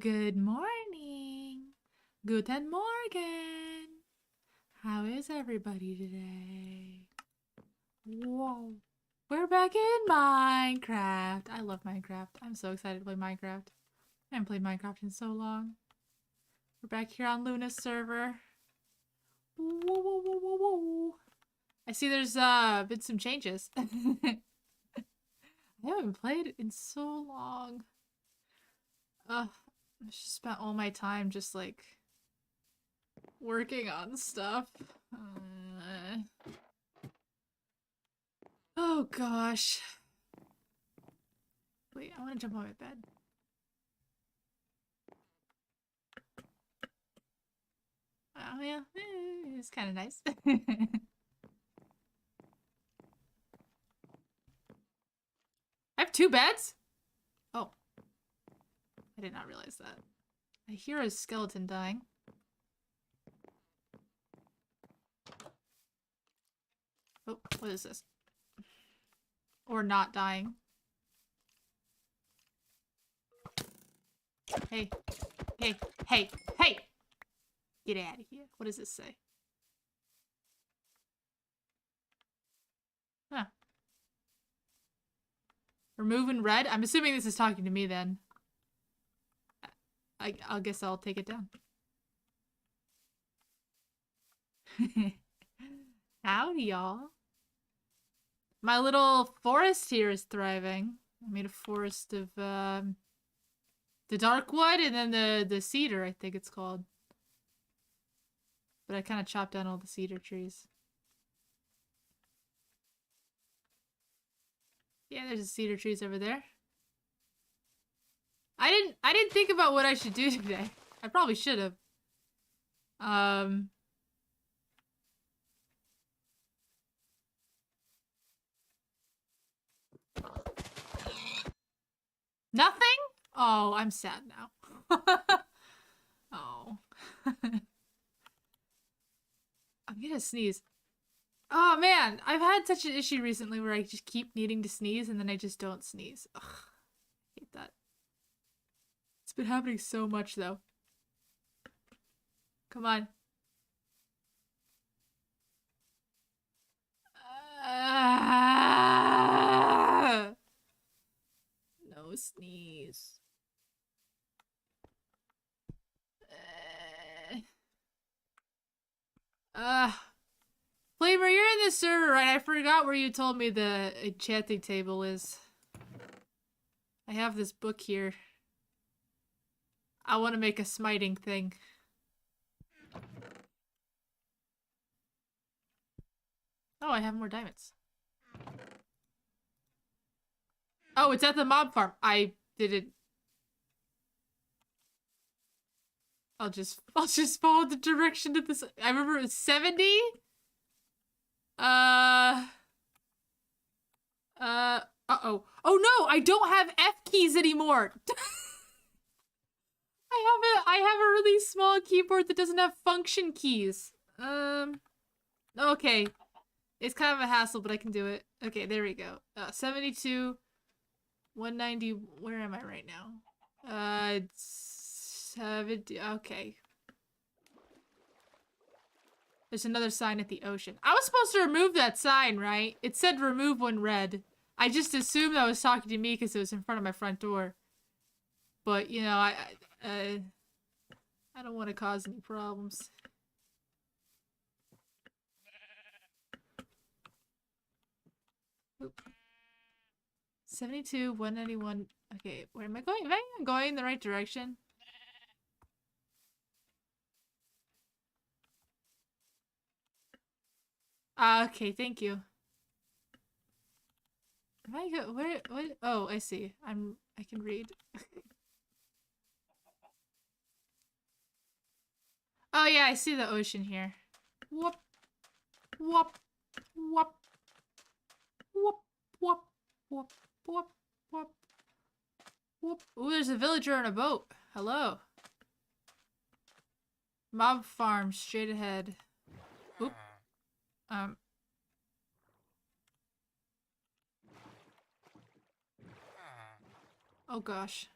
Good morning. Guten Morgen. How is everybody today? Whoa. We're back in Minecraft. I love Minecraft. I'm so excited to play Minecraft. I haven't played Minecraft in so long. We're back here on Luna's server. Whoa, whoa, whoa, whoa, whoa. I see there's been some changes. I haven't played in so long. I just spent all my time just like working on stuff. Oh gosh. Wait, I want to jump on my bed. Oh yeah, it's kind of nice. I have 2 beds? Oh. I did not realize that. I hear a skeleton dying. Oh, what is this? Or not dying. Hey. Hey. Hey. Hey! Get out of here. What does this say? Huh. Remove in red? I'm assuming this is talking to me then. I guess I'll take it down. Howdy, y'all. My little forest here is thriving. I made a forest of the dark wood and then the cedar, I think it's called. But I kind of chopped down all the cedar trees. Yeah, there's the cedar trees over there. I didn't think about what I should do today. I probably should have. Nothing? Oh, I'm sad now. Oh. I'm gonna sneeze. Oh man, I've had such an issue recently where I just keep needing to sneeze and then I just don't sneeze. Ugh, I hate that. It's been happening so much though. Come on. No sneeze. Flavor, you're in this server, right? I forgot where you told me the enchanting table is. I have this book here. I want to make a smiting thing. Oh, I have more diamonds. Oh, it's at the mob farm. I didn't. I'll just follow the direction to this. I remember it was 70. Uh-oh. Oh no, I don't have F keys anymore. I have a really small keyboard that doesn't have function keys. Okay. It's kind of a hassle, but I can do it. Okay, there we go. 72, 190, where am I right now? 70, okay. There's another sign at the ocean. I was supposed to remove that sign, right? It said remove when read. I just assumed that was talking to me because it was in front of my front door. But, you know, I don't want to cause any problems. Oop. 72, 191. Okay, where am I going? Am I going in the right direction? Okay, thank you. Am I go where what? Oh, I see. I can read. Oh yeah, I see the ocean here. Whoop. Whoop. Whoop. Whoop. Whoop. Whoop. Whoop. Whoop. Whoop. Ooh, there's a villager on a boat. Hello. Mob farm straight ahead. Oop. Oh gosh.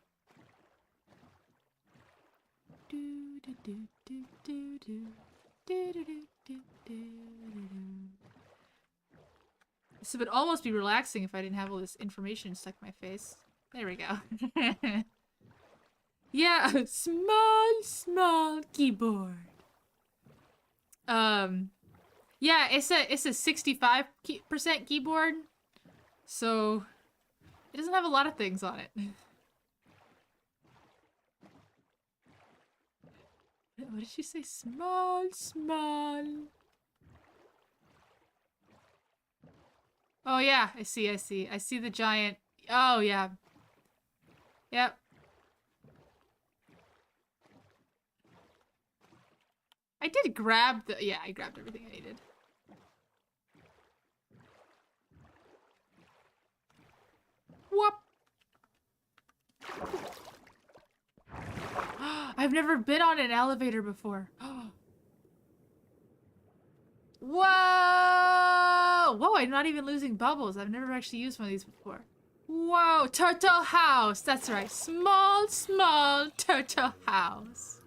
This would almost be relaxing if I didn't have all this information stuck in my face. There we go. Yeah, small keyboard. Yeah, it's a 65% keyboard, so it doesn't have a lot of things on it. What did she say? Small. Oh yeah, I see the giant. Oh yeah. Yep. I did grab the, yeah, I grabbed everything I needed. Whoop. I've never been on an elevator before. Whoa! Whoa, I'm not even losing bubbles. I've never actually used one of these before. Whoa, turtle house. That's right. Small turtle house.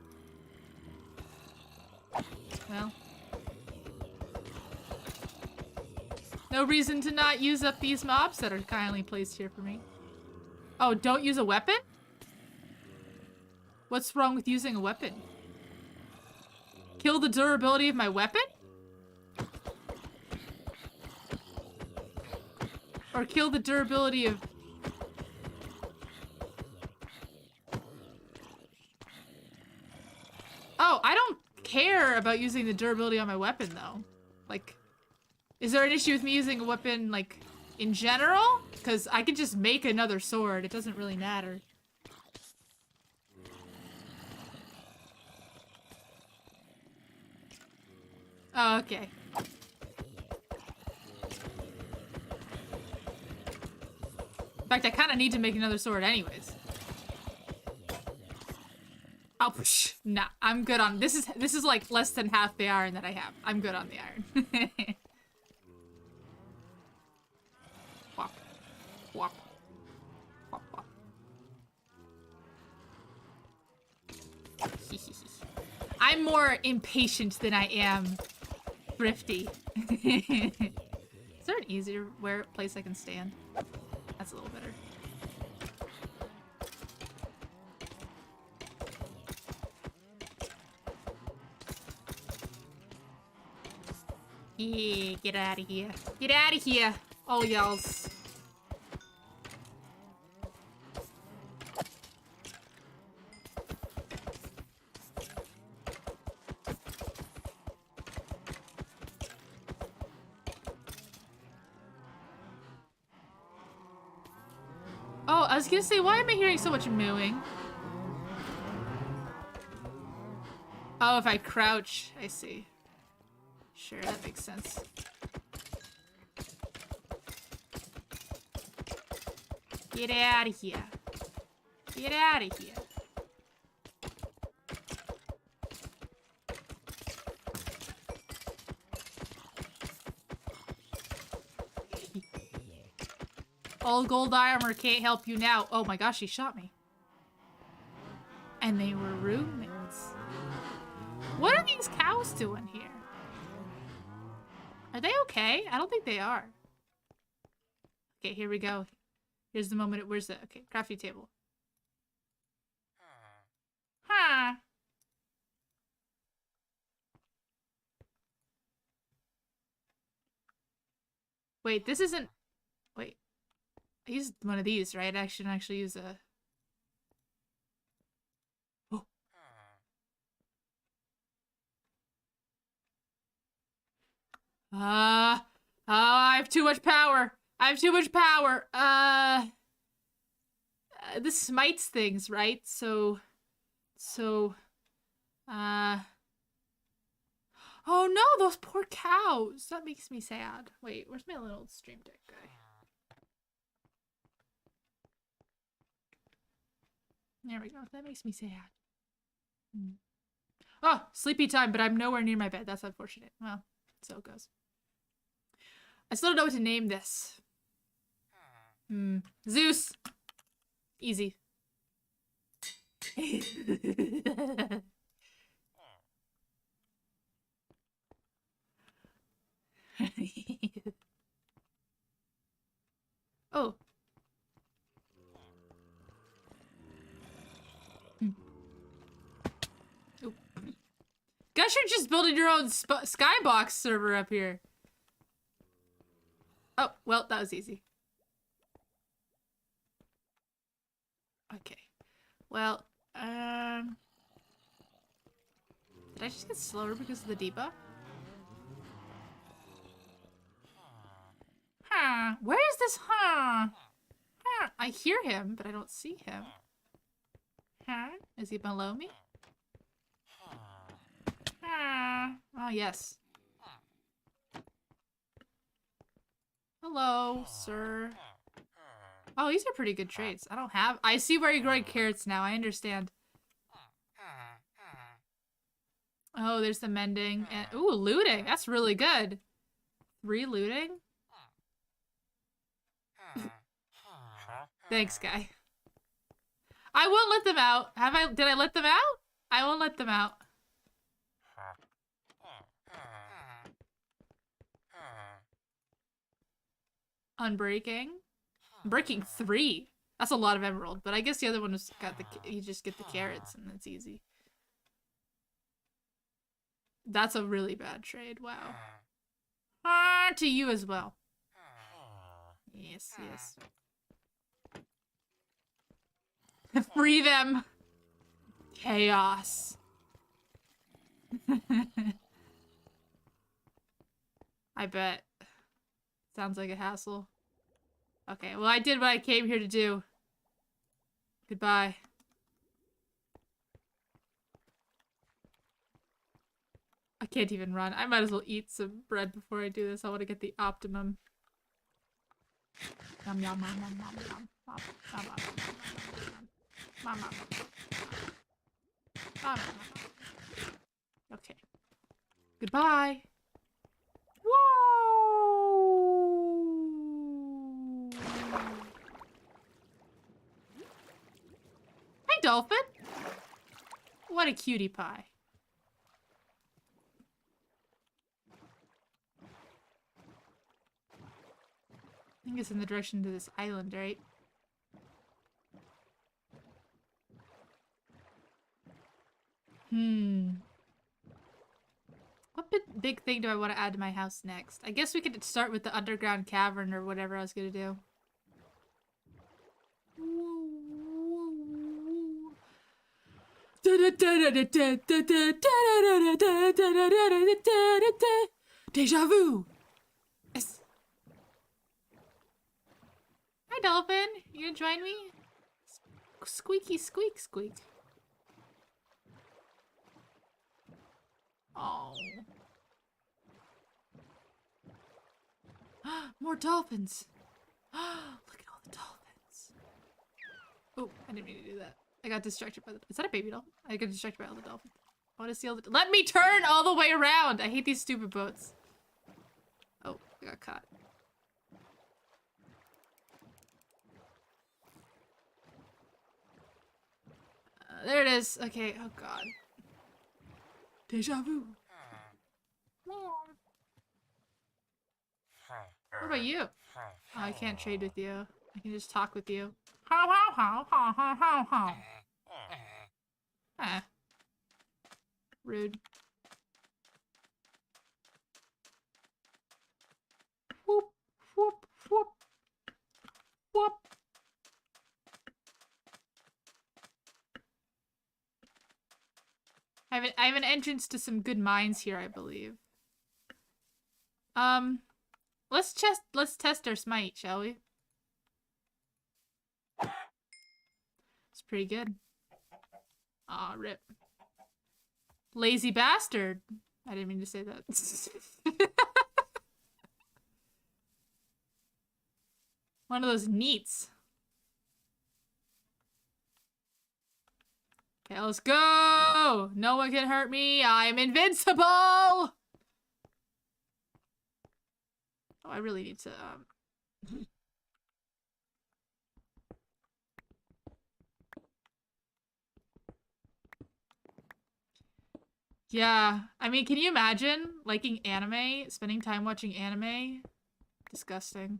Well. No reason to not use up these mobs that are kindly placed here for me. Oh, don't use a weapon? What's wrong with using a weapon? Kill the durability of my weapon? Or kill the durability of... Oh, I don't care about using the durability on my weapon, though. Like, is there an issue with me using a weapon, like, in general? Because I could just make another sword. It doesn't really matter. Oh, okay. In fact, I kind of need to make another sword anyways. Oh, psh, nah, I'm good on this. Is like less than half the iron that I have. I'm good on the iron. Whop, whop, whop, whop. I'm more impatient than I am thrifty. Is there an easier place I can stand? That's a little better. Yeah, get out of here. Get out of here, all y'alls. Oh, I was gonna say, why am I hearing so much mooing? Oh, if I crouch, I see. Sure, that makes sense. Get out of here. Get out of here. All gold armor can't help you now. Oh my gosh, he shot me. And they were roommates. What are these cows doing here? Are they okay? I don't think they are. Okay, here we go. Here's the moment. Where's the... Okay, crafting table. Huh. Wait, this isn't... Wait. I used one of these, right? I shouldn't actually use a... Oh. I have too much power. I have too much power. This smites things, right? So, oh no, those poor cows. That makes me sad. Wait, where's my little stream deck guy? There we go. That makes me sad. Oh, sleepy time, but I'm nowhere near my bed. That's unfortunate. Well, so it goes. I still don't know what to name this. Zeus. Easy. Oh. Oop. Guess you're just building your own skybox server up here. Oh, well, that was easy. Okay. Well, did I just get slower because of the debuff? Huh. Where is this huh? Huh. I hear him, but I don't see him. Huh? Is he below me? Huh. Oh, yes. Hello, sir. Oh, these are pretty good traits. I see where you're growing carrots now. I understand. Oh, there's the mending. And, ooh, looting. That's really good. 3 looting? Thanks, guy. I won't let them out. Did I let them out? I won't let them out. Unbreaking. Breaking 3. That's a lot of emerald, but I guess the other one was you just get the carrots and it's easy. That's a really bad trade. Wow. Ah, to you as well. Yes, yes. Free them. Chaos. I bet. Sounds like a hassle. Okay, well, I did what I came here to do. Goodbye. I can't even run. I might as well eat some bread before I do this. I want to get the optimum. Yum, yum, yum, yum, yum, yum. Okay. Goodbye. Whoa! Hi, dolphin. What a cutie pie. I think it's in the direction to this island, right? What big thing do I want to add to my house next? I guess we could start with the underground cavern or whatever I was gonna do. Deja vu! Yes. Hi, dolphin. You gonna join me? Squeaky squeak squeak. Oh. More dolphins. Look at all the dolphins. Oh, I didn't mean to do that. I got distracted by the... Is that a baby dolphin? I got distracted by all the dolphins. I want to see all the... Let me turn all the way around! I hate these stupid boats. Oh, I got caught. There it is. Okay, oh god. Deja vu. What about you? Oh, I can't trade with you. I can just talk with you. How, how, how, how, how, how, how. Eh. Rude. Whoop, whoop, whoop, whoop. I have an entrance to some good mines here, I believe. Let's test our smite, shall we? It's pretty good. Aw, rip. Lazy bastard. I didn't mean to say that. One of those neats. Okay, let's go! No one can hurt me. I'm invincible! Oh, I really need to, Yeah. I mean, can you imagine liking anime, spending time watching anime? Disgusting.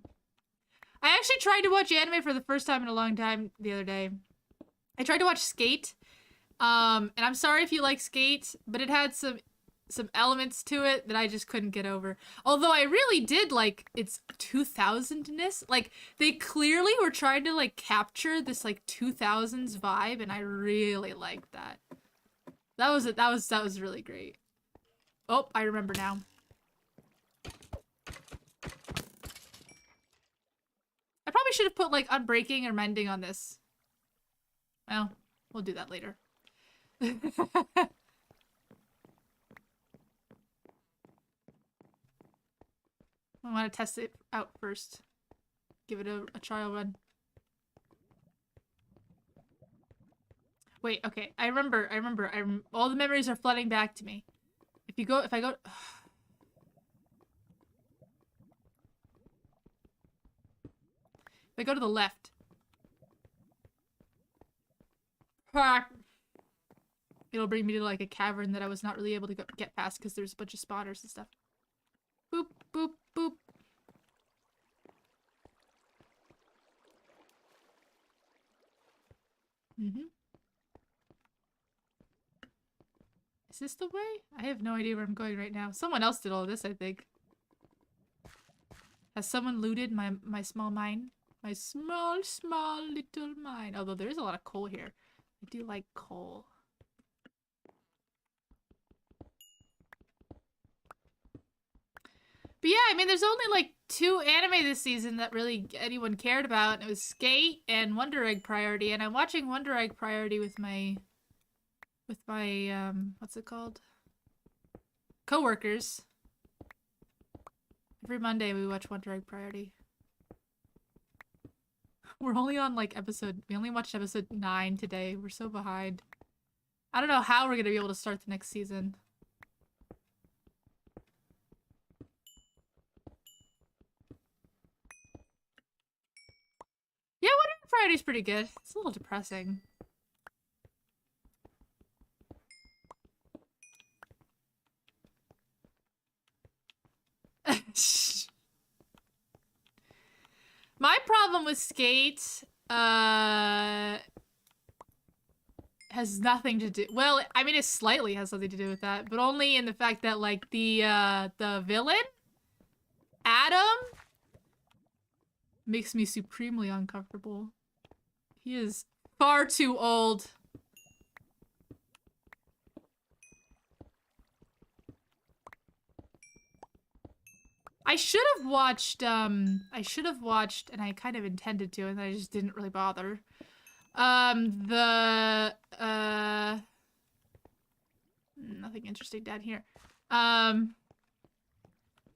I actually tried to watch anime for the first time in a long time the other day. I tried to watch Skate. And I'm sorry if you like Skate, but it had some elements to it that I just couldn't get over. Although I really did like its 2000ness. Like they clearly were trying to like capture this like 2000s vibe, and I really liked that. That was it. That was really great. Oh, I remember now. I probably should have put like unbreaking or mending on this. Well, we'll do that later. I want to test it out first. Give it a trial run. Wait, okay. I remember. All the memories are flooding back to me. If I go... If I go to the left. It'll bring me to like a cavern that I was not really able to get past because there's a bunch of spawners and stuff. Boop, boop, boop. Mm-hmm. Is this the way? I have no idea where I'm going right now. Someone else did all of this, I think. Has someone looted my small mine? My small little mine. Although there is a lot of coal here. I do like coal. But yeah, I mean, there's only like 2 anime this season that really anyone cared about, and it was Skate and Wonder Egg Priority, and I'm watching Wonder Egg Priority with my what's it called? Coworkers. Every Monday we watch Wonder Egg Priority. We're only on like we only watched episode 9 today. We're so behind. I don't know how we're gonna be able to start the next season. Yeah, Wonder Egg Priority's pretty good. It's a little depressing. My problem with Skate, has nothing to do. Well, I mean, it slightly has something to do with that, but only in the fact that like the villain, Adam, makes me supremely uncomfortable. He is far too old. I should have watched, and I kind of intended to, and I just didn't really bother. Nothing interesting down here.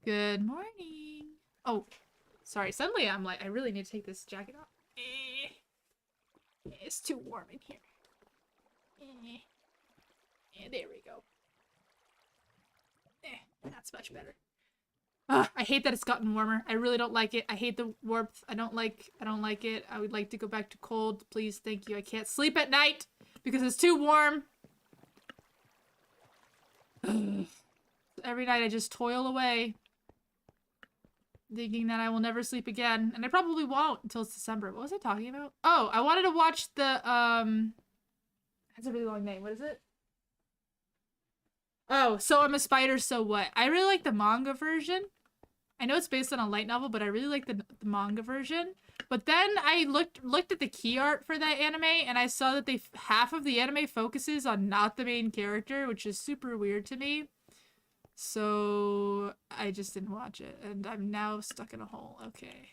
Good morning. Oh, sorry. Suddenly I'm like, I really need to take this jacket off. It's too warm in here. There we go. That's much better. I hate that it's gotten warmer. I really don't like it. I hate the warmth. I don't like it. I would like to go back to cold. Please, thank you. I can't sleep at night because it's too warm. Every night I just toil away, thinking that I will never sleep again. And I probably won't until it's December. What was I talking about? Oh, I wanted to watch the, that's a really long name. What is it? Oh, So I'm a Spider, So What? I really like the manga version. I know it's based on a light novel, but I really like the manga version. But then I looked at the key art for that anime, and I saw that half of the anime focuses on not the main character, which is super weird to me. So I just didn't watch it, and I'm now stuck in a hole. Okay.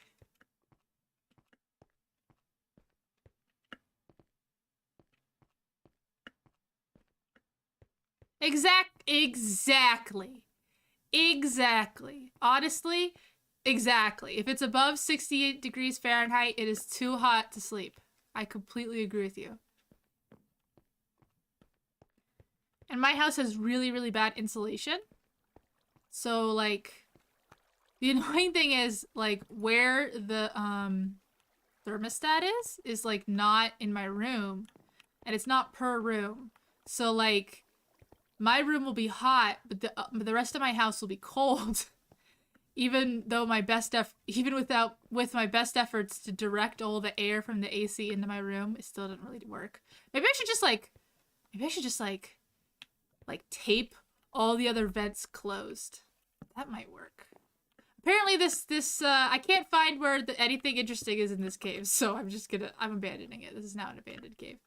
Exactly. Honestly, exactly. If it's above 68 degrees Fahrenheit, it is too hot to sleep. I completely agree with you. And my house has really, really bad insulation. So, like, the annoying thing is, like, where the, thermostat is, like, not in my room. And it's not per room. So, like, my room will be hot, but the rest of my house will be cold. Even though with my best efforts to direct all the air from the AC into my room, it still didn't really work. Maybe I should just like tape all the other vents closed. That might work. Apparently this I can't find where anything interesting is in this cave, so I'm abandoning it. This is now an abandoned cave.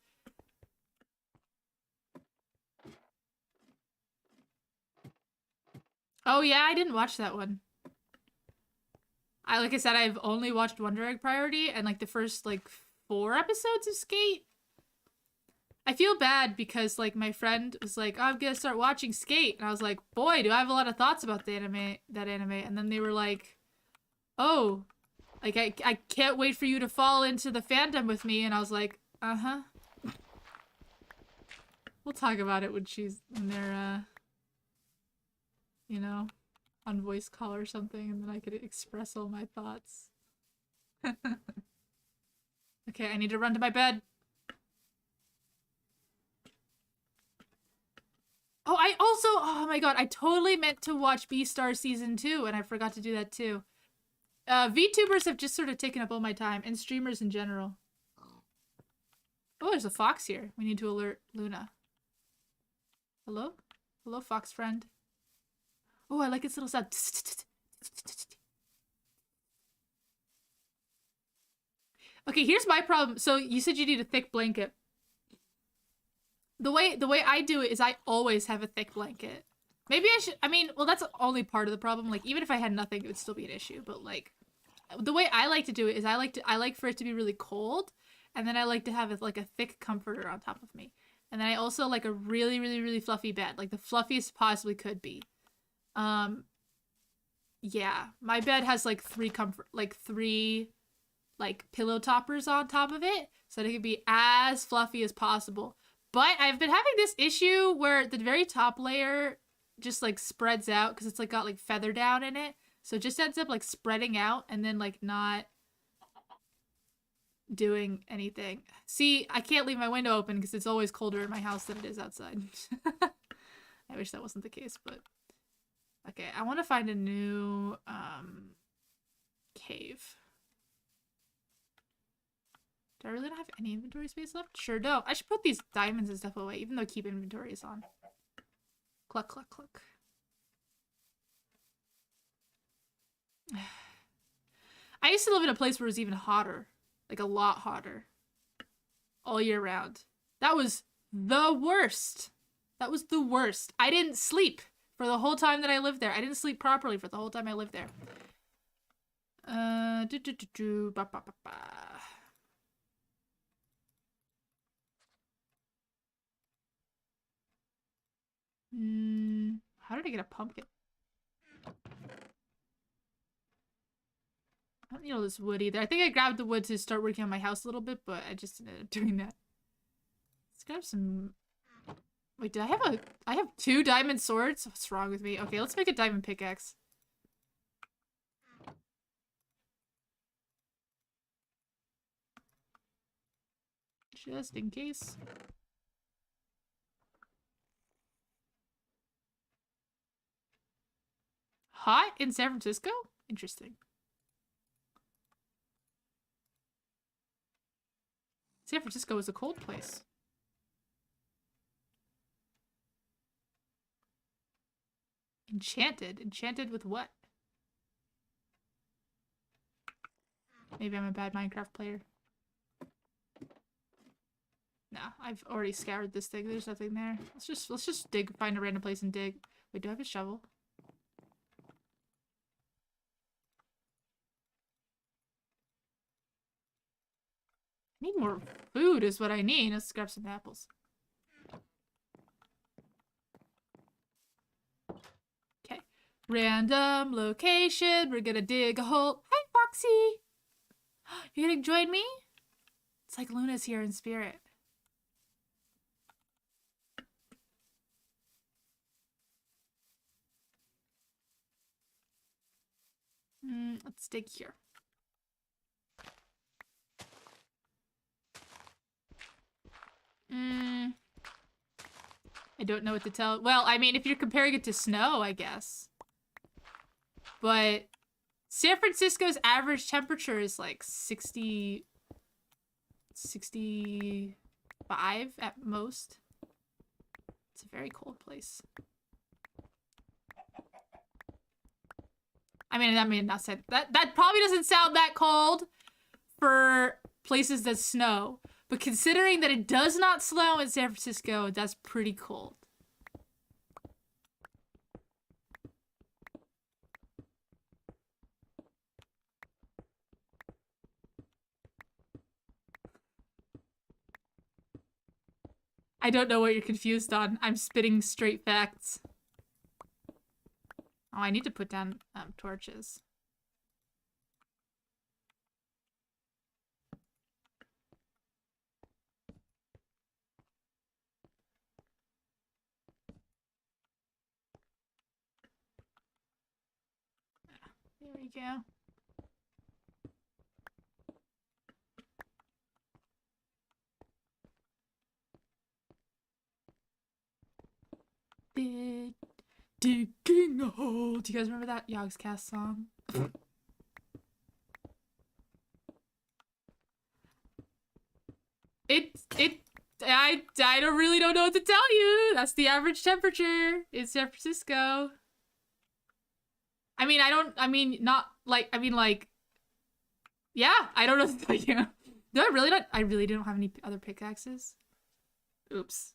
Oh yeah, I didn't watch that one. Like I said, I've only watched Wonder Egg Priority and like the first like 4 episodes of Skate. I feel bad because like my friend was like, oh, I'm gonna start watching Skate, and I was like, boy, do I have a lot of thoughts about that anime. And then they were like, oh, like I can't wait for you to fall into the fandom with me, and I was like, uh-huh. We'll talk about it when they're you know, on voice call or something, and then I could express all my thoughts. Okay, I need to run to my bed. Oh, oh my god, I totally meant to watch Beastar Season 2, and I forgot to do that too. VTubers have just sort of taken up all my time, and streamers in general. Oh, there's a fox here. We need to alert Luna. Hello? Hello, fox friend. Oh, I like its little sound. Okay, here's my problem. So you said you need a thick blanket. The way I do it is I always have a thick blanket. Maybe I mean, well, that's only part of the problem. Like, even if I had nothing, it would still be an issue. But like, the way I like to do it is I like for it to be really cold, and then I like to have like a thick comforter on top of me. And then I also like a really, really, really fluffy bed, like the fluffiest possibly could be. Yeah, my bed has like three pillow toppers on top of it, so that it can be as fluffy as possible. But I've been having this issue where the very top layer just like spreads out because it's like got like feather down in it, so it just ends up like spreading out and then like not doing anything. See, I can't leave my window open because it's always colder in my house than it is outside. I wish that wasn't the case, but okay, I want to find a new cave. Do I really not have any inventory space left? Sure don't. I should put these diamonds and stuff away, even though keep inventory is on. Cluck, cluck, cluck. I used to live in a place where it was even hotter. Like a lot hotter. All year round. That was the worst. That was the worst. I didn't sleep for the whole time that I lived there. I didn't sleep properly for the whole time I lived there. Ba, ba, ba, ba. How did I get a pumpkin? I don't need all this wood either. I think I grabbed the wood to start working on my house a little bit, but I just ended up doing that. Let's grab some... Wait, I have 2 diamond swords? What's wrong with me? Okay, let's make a diamond pickaxe. Just in case. Hot in San Francisco? Interesting. San Francisco is a cold place. Enchanted? Enchanted with what? Maybe I'm a bad Minecraft player. Nah, I've already scoured this thing. There's nothing there. Let's just dig, find a random place and dig. Wait, do I have a shovel? I need more food is what I need. Let's grab some apples. Okay. Random location. We're gonna dig a hole. Hi, Foxy! You gonna join me? It's like Luna's here in spirit. Let's dig here. I don't know what to tell. Well, I mean, if you're comparing it to snow, I guess. But San Francisco's average temperature is like 65 at most. It's a very cold place. I mean, not said that probably doesn't sound that cold for places that snow, but considering that it does not snow in San Francisco, that's pretty cold. I don't know what you're confused on. I'm spitting straight facts. Oh, I need to put down torches. There we go. Digging a hole. Do you guys remember that Yogscast song? I really don't know what to tell you. That's the average temperature in San Francisco. I mean, yeah, I don't know what to tell you. No, I really don't have any other pickaxes. Oops.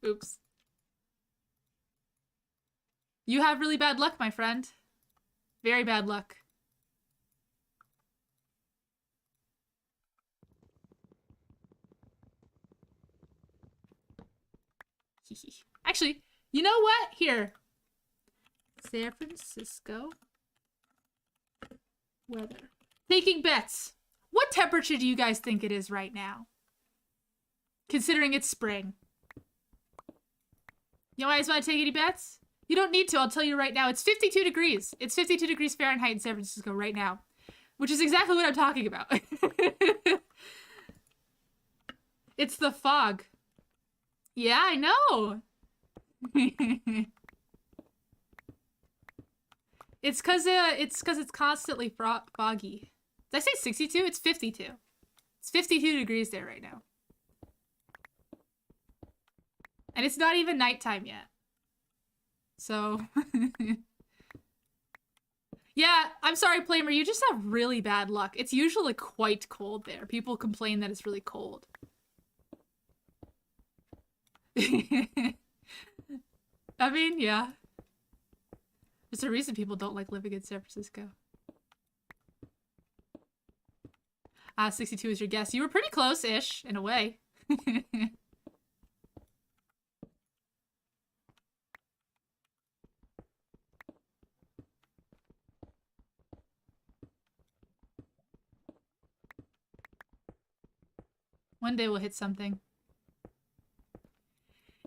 Oops. You have really bad luck, my friend. Very bad luck. Actually, you know what? Here. San Francisco weather. Taking bets. What temperature do you guys think it is right now? Considering it's spring. You guys want to take any bets? You don't need to. I'll tell you right now. It's 52 degrees. It's 52 degrees Fahrenheit in San Francisco right now. Which is exactly what I'm talking about. It's the fog. Yeah, I know. It's cause it's constantly foggy. Did I say 62? It's 52. It's 52 degrees there right now. And it's not even nighttime yet. So yeah, I'm sorry, Flamer, you just have really bad luck. It's usually quite cold there. People complain that it's really cold. I mean, yeah. There's a reason people don't like living in San Francisco. 62 is your guess. You were pretty close-ish, in a way. One day we'll hit something.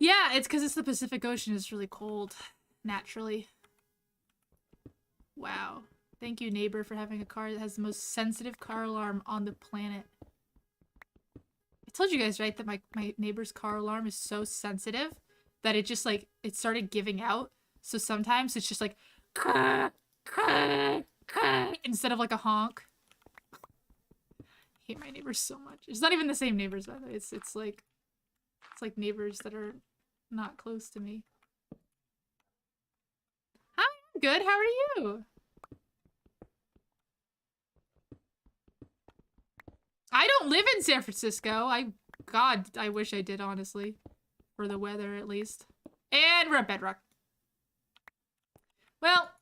Yeah, it's because it's the Pacific Ocean. It's really cold, naturally. Wow. Thank you, neighbor, for having a car that has the most sensitive car alarm on the planet. I told you guys, right, that my neighbor's car alarm is so sensitive that it just, like, it started giving out. So sometimes it's just like, instead of, like, a honk. I hate my neighbors so much. It's not even the same neighbors, by the way. It's like neighbors that are not close to me. Hi, I'm good. How are you? I don't live in San Francisco. God, I wish I did, honestly. For the weather, at least. And we're at Bedrock. Well.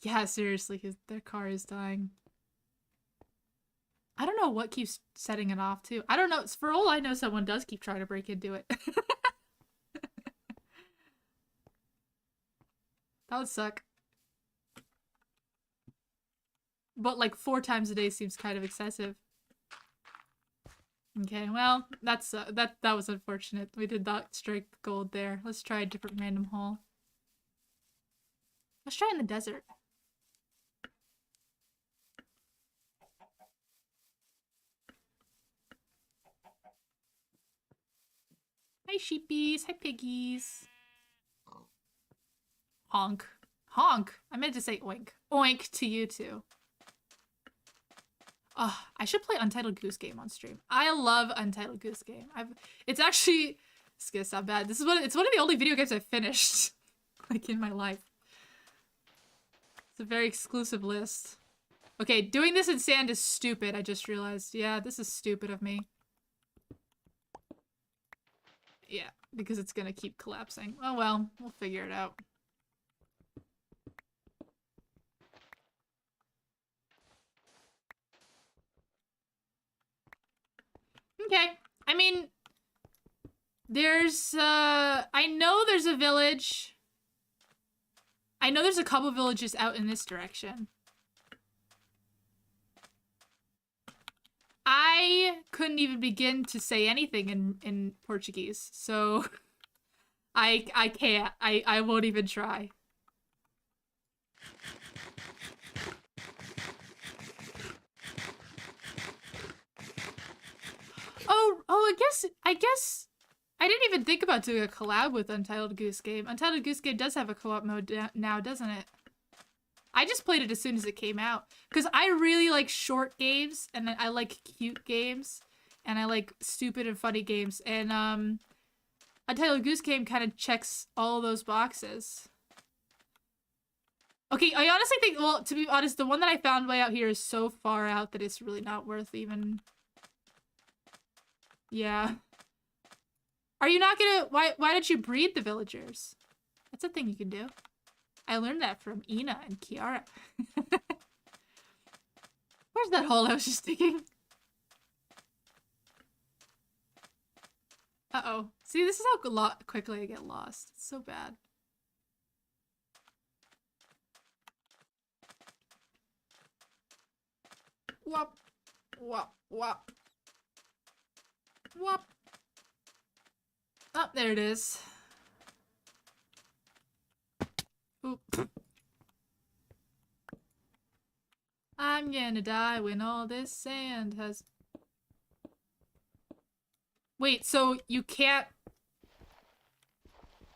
Yeah, seriously, their car is dying. I don't know what keeps setting it off, too. I don't know. For all I know, someone does keep trying to break into it. That would suck. But like 4 times a day seems kind of excessive. Okay, well, that's that was unfortunate. We did not strike gold there. Let's try a different random hole. Let's try in the desert. Hi sheepies, hi piggies. Honk. Honk! I meant to say oink. Oink to you too. Oh, I should play Untitled Goose Game on stream. I love Untitled Goose Game. It's actually, it's gonna sound bad. It's one of the only video games I've finished, like in my life. It's a very exclusive list. Okay, doing this in sand is stupid, I just realized. Yeah, this is stupid of me. Yeah, because it's gonna keep collapsing. Oh well, we'll figure it out. Okay, I mean, there's, I know there's a village. I know there's a couple villages out in this direction. I couldn't even begin to say anything in Portuguese, so I can't. I won't even try. Oh, I guess I didn't even think about doing a collab with Untitled Goose Game. Untitled Goose Game does have a co-op mode now, doesn't it? I just played it as soon as it came out. Because I really like short games, and I like cute games, and I like stupid and funny games. And, Untitled Goose Game kind of checks all of those boxes. Okay, I honestly think, well, to be honest, the one that I found way out here is so far out that it's really not worth even... Yeah. Are you not gonna... Why don't you breed the villagers? That's a thing you can do. I learned that from Ina and Kiara. Where's that hole I was just digging? Uh-oh. See, this is how quickly I get lost. It's so bad. Wop. Wop. Wop. Wop. Oh, there it is. Oop. I'm gonna die when all this sand has... Wait, so you can't...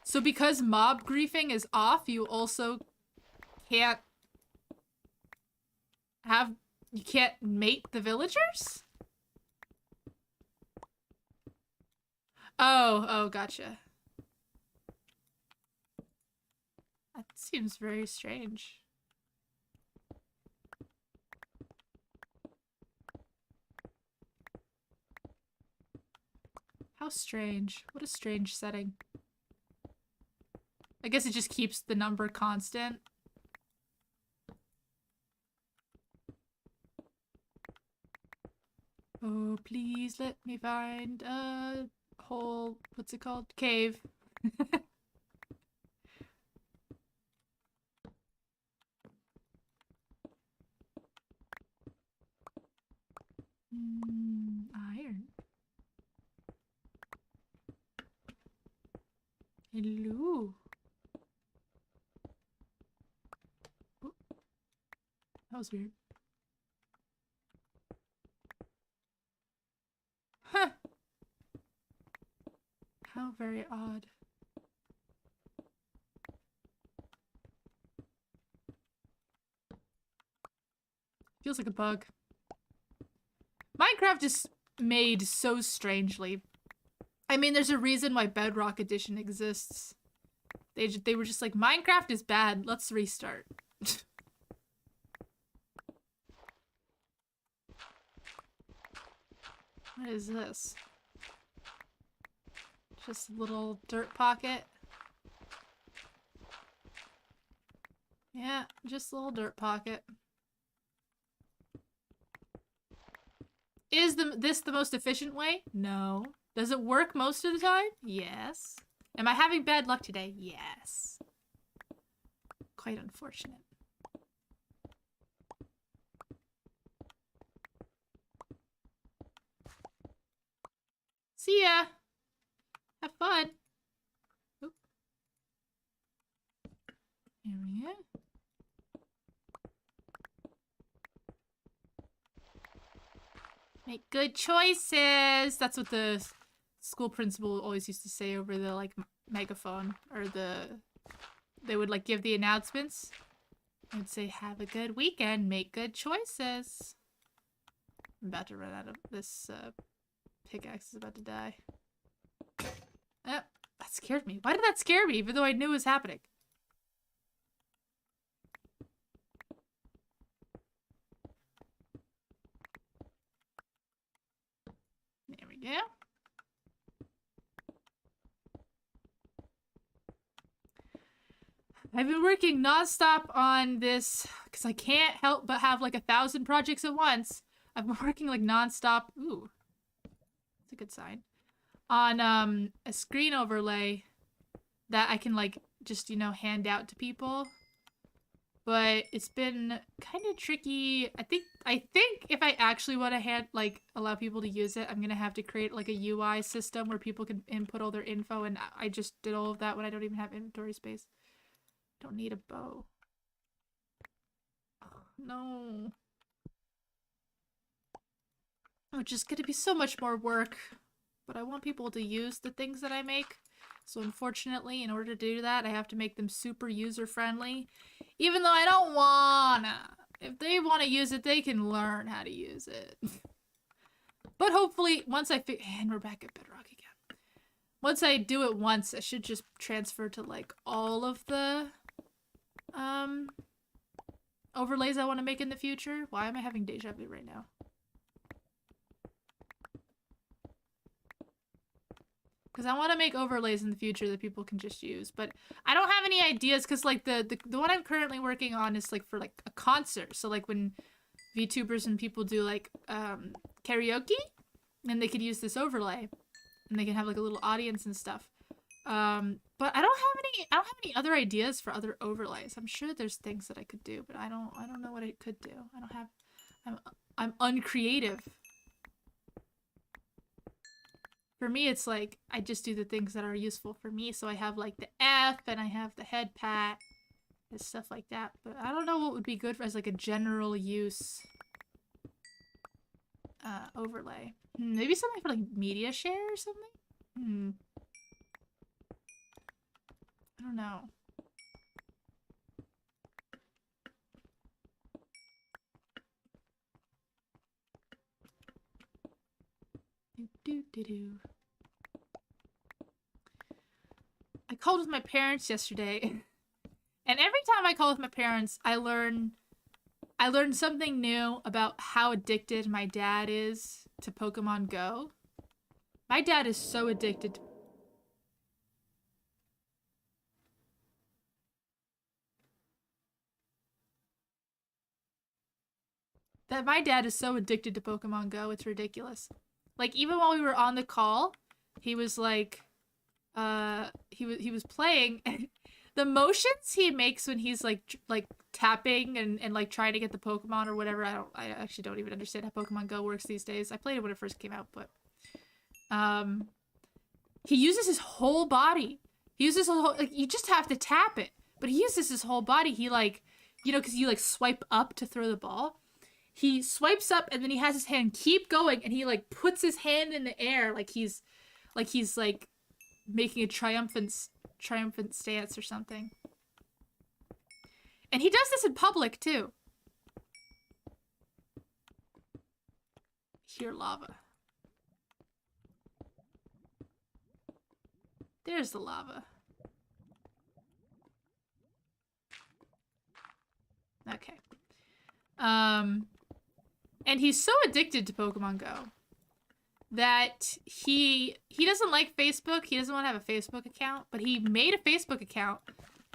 So because mob griefing is off, you also can't have... You can't mate the villagers? Oh, gotcha. That seems very strange. How strange. What a strange setting. I guess it just keeps the number constant. Oh, please let me find a hole. What's it called? Cave. Iron. Hello. Oh, that was weird. Huh. How very odd. Feels like a bug. Minecraft is made so strangely. I mean, there's a reason why Bedrock Edition exists. They were just like, Minecraft is bad, let's restart. What is this? Just a little dirt pocket. Yeah, just a little dirt pocket. Is this the most efficient way? No. Does it work most of the time? Yes. Am I having bad luck today? Yes. Quite unfortunate. See ya. Have fun. Oop. Here we go. Make good choices. That's what the school principal always used to say over the like megaphone, or they would like give the announcements. I would say, have a good weekend, make good choices. I'm about to run out of this pickaxe is about to die. Oh, that scared me. Why did that scare me even though I knew it was happening? There we go. I've been working nonstop on this because I can't help but have like 1,000 projects at once. I've been working like nonstop. Ooh, that's a good sign. On a screen overlay that I can like just, you know, hand out to people. But it's been kind of tricky. I think if I actually want to allow people to use it, I'm gonna have to create like a UI system where people can input all their info, and I just did all of that when I don't even have inventory space. Don't need a bow. Oh, no. Which is gonna be so much more work. But I want people to use the things that I make. So unfortunately, in order to do that, I have to make them super user-friendly. Even though I don't wanna. If they want to use it, they can learn how to use it. But hopefully, once I and we're back at Bedrock again. Once I do it once, I should just transfer to like all of the overlays I want to make in the future. Why am I having deja vu right now? Because I want to make overlays in the future that people can just use, but I don't have any ideas because like the one I'm currently working on is like for like a concert. So like when VTubers and people do like karaoke, and they could use this overlay, and they can have like a little audience and stuff. But I don't have any other ideas for other overlays. I'm sure there's things that I could do, but I don't know what I could do. I'm uncreative. For me, it's like, I just do the things that are useful for me. So I have like the F and I have the head pat and stuff like that. But I don't know what would be good as like a general use overlay. Maybe something for like media share or something? I don't know. I called with my parents yesterday, and every time I call with my parents, I learn something new about how addicted my dad is to Pokemon Go. My dad is so addicted to Pokemon Go, it's ridiculous. Like, even while we were on the call, he was like, he was playing, and the motions he makes when he's like tapping and like trying to get the Pokemon or whatever, I actually don't even understand how Pokemon Go works these days. I played it when it first came out, but he uses his whole body. He uses his whole, like, you just have to tap it, but he uses his whole body. He like, you know, because you like swipe up to throw the ball. He swipes up and then he has his hand keep going and he like puts his hand in the air like he's making a triumphant stance or something. And he does this in public too. Here, lava. There's the lava. Okay. And he's so addicted to Pokemon Go that he doesn't like Facebook. He doesn't want to have a Facebook account, but he made a Facebook account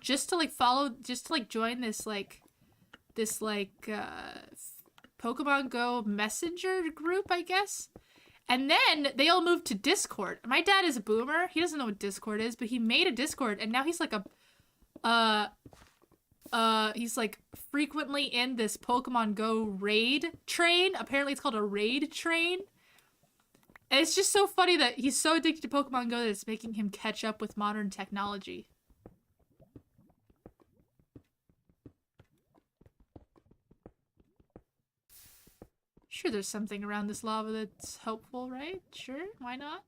just to like join this Pokemon Go messenger group, I guess. And then they all moved to Discord. My dad is a boomer. He doesn't know what Discord is, but he made a Discord and now he's like he's like frequently in this Pokemon Go raid train. Apparently it's called a raid train. And it's just so funny that he's so addicted to Pokemon Go that it's making him catch up with modern technology. Sure, there's something around this lava that's helpful, right? Sure, why not?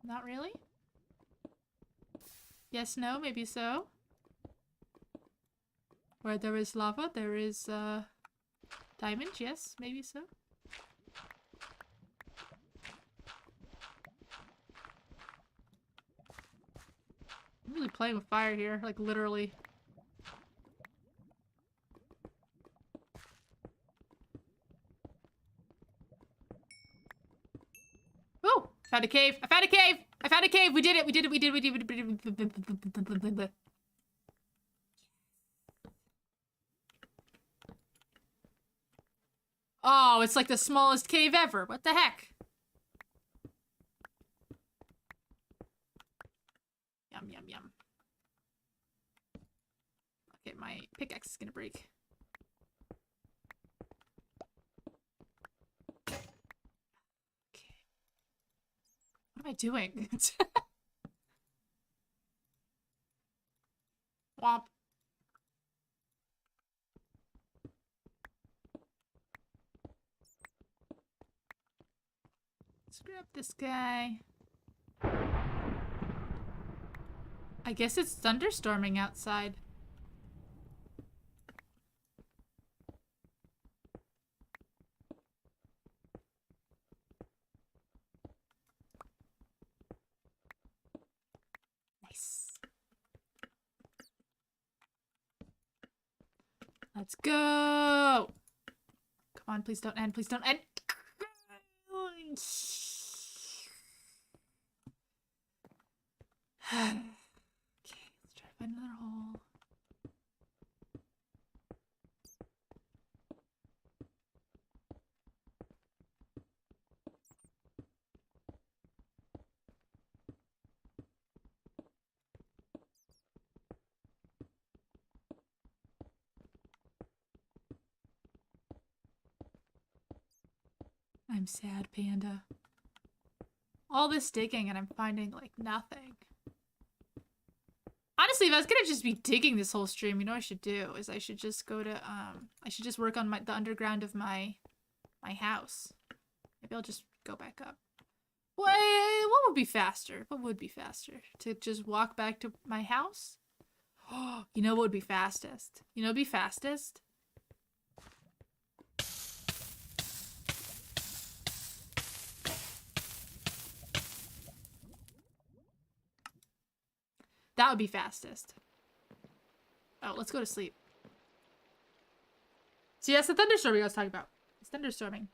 Not really? Yes, no, maybe so. Where there is lava, there is, diamond, yes, maybe so. I'm really playing with fire here, like literally. Oh, found a cave. I found a cave. I found a cave. We did it. We did it. We did it. We did it. Oh, it's like the smallest cave ever. What the heck? Yum, yum, yum. Okay, my pickaxe is gonna break. Okay. What am I doing? Womp. Let's grab this guy. I guess it's thunderstorming outside. Nice. Let's go. Come on, please don't end. Please don't end. Okay, let's try to find another hole. I'm sad, Panda. All this digging and I'm finding, like, nothing. Honestly, if I was gonna just be digging this whole stream, you know what I should do? Is I should just go to, I should just work on the underground of my house. Maybe I'll just go back up. What would be faster? What would be faster? To just walk back to my house? Oh, you know what would be fastest? You know what would be fastest? That would be fastest. Oh, let's go to sleep. See, that's the thunderstorming I was talking about. It's thunderstorming.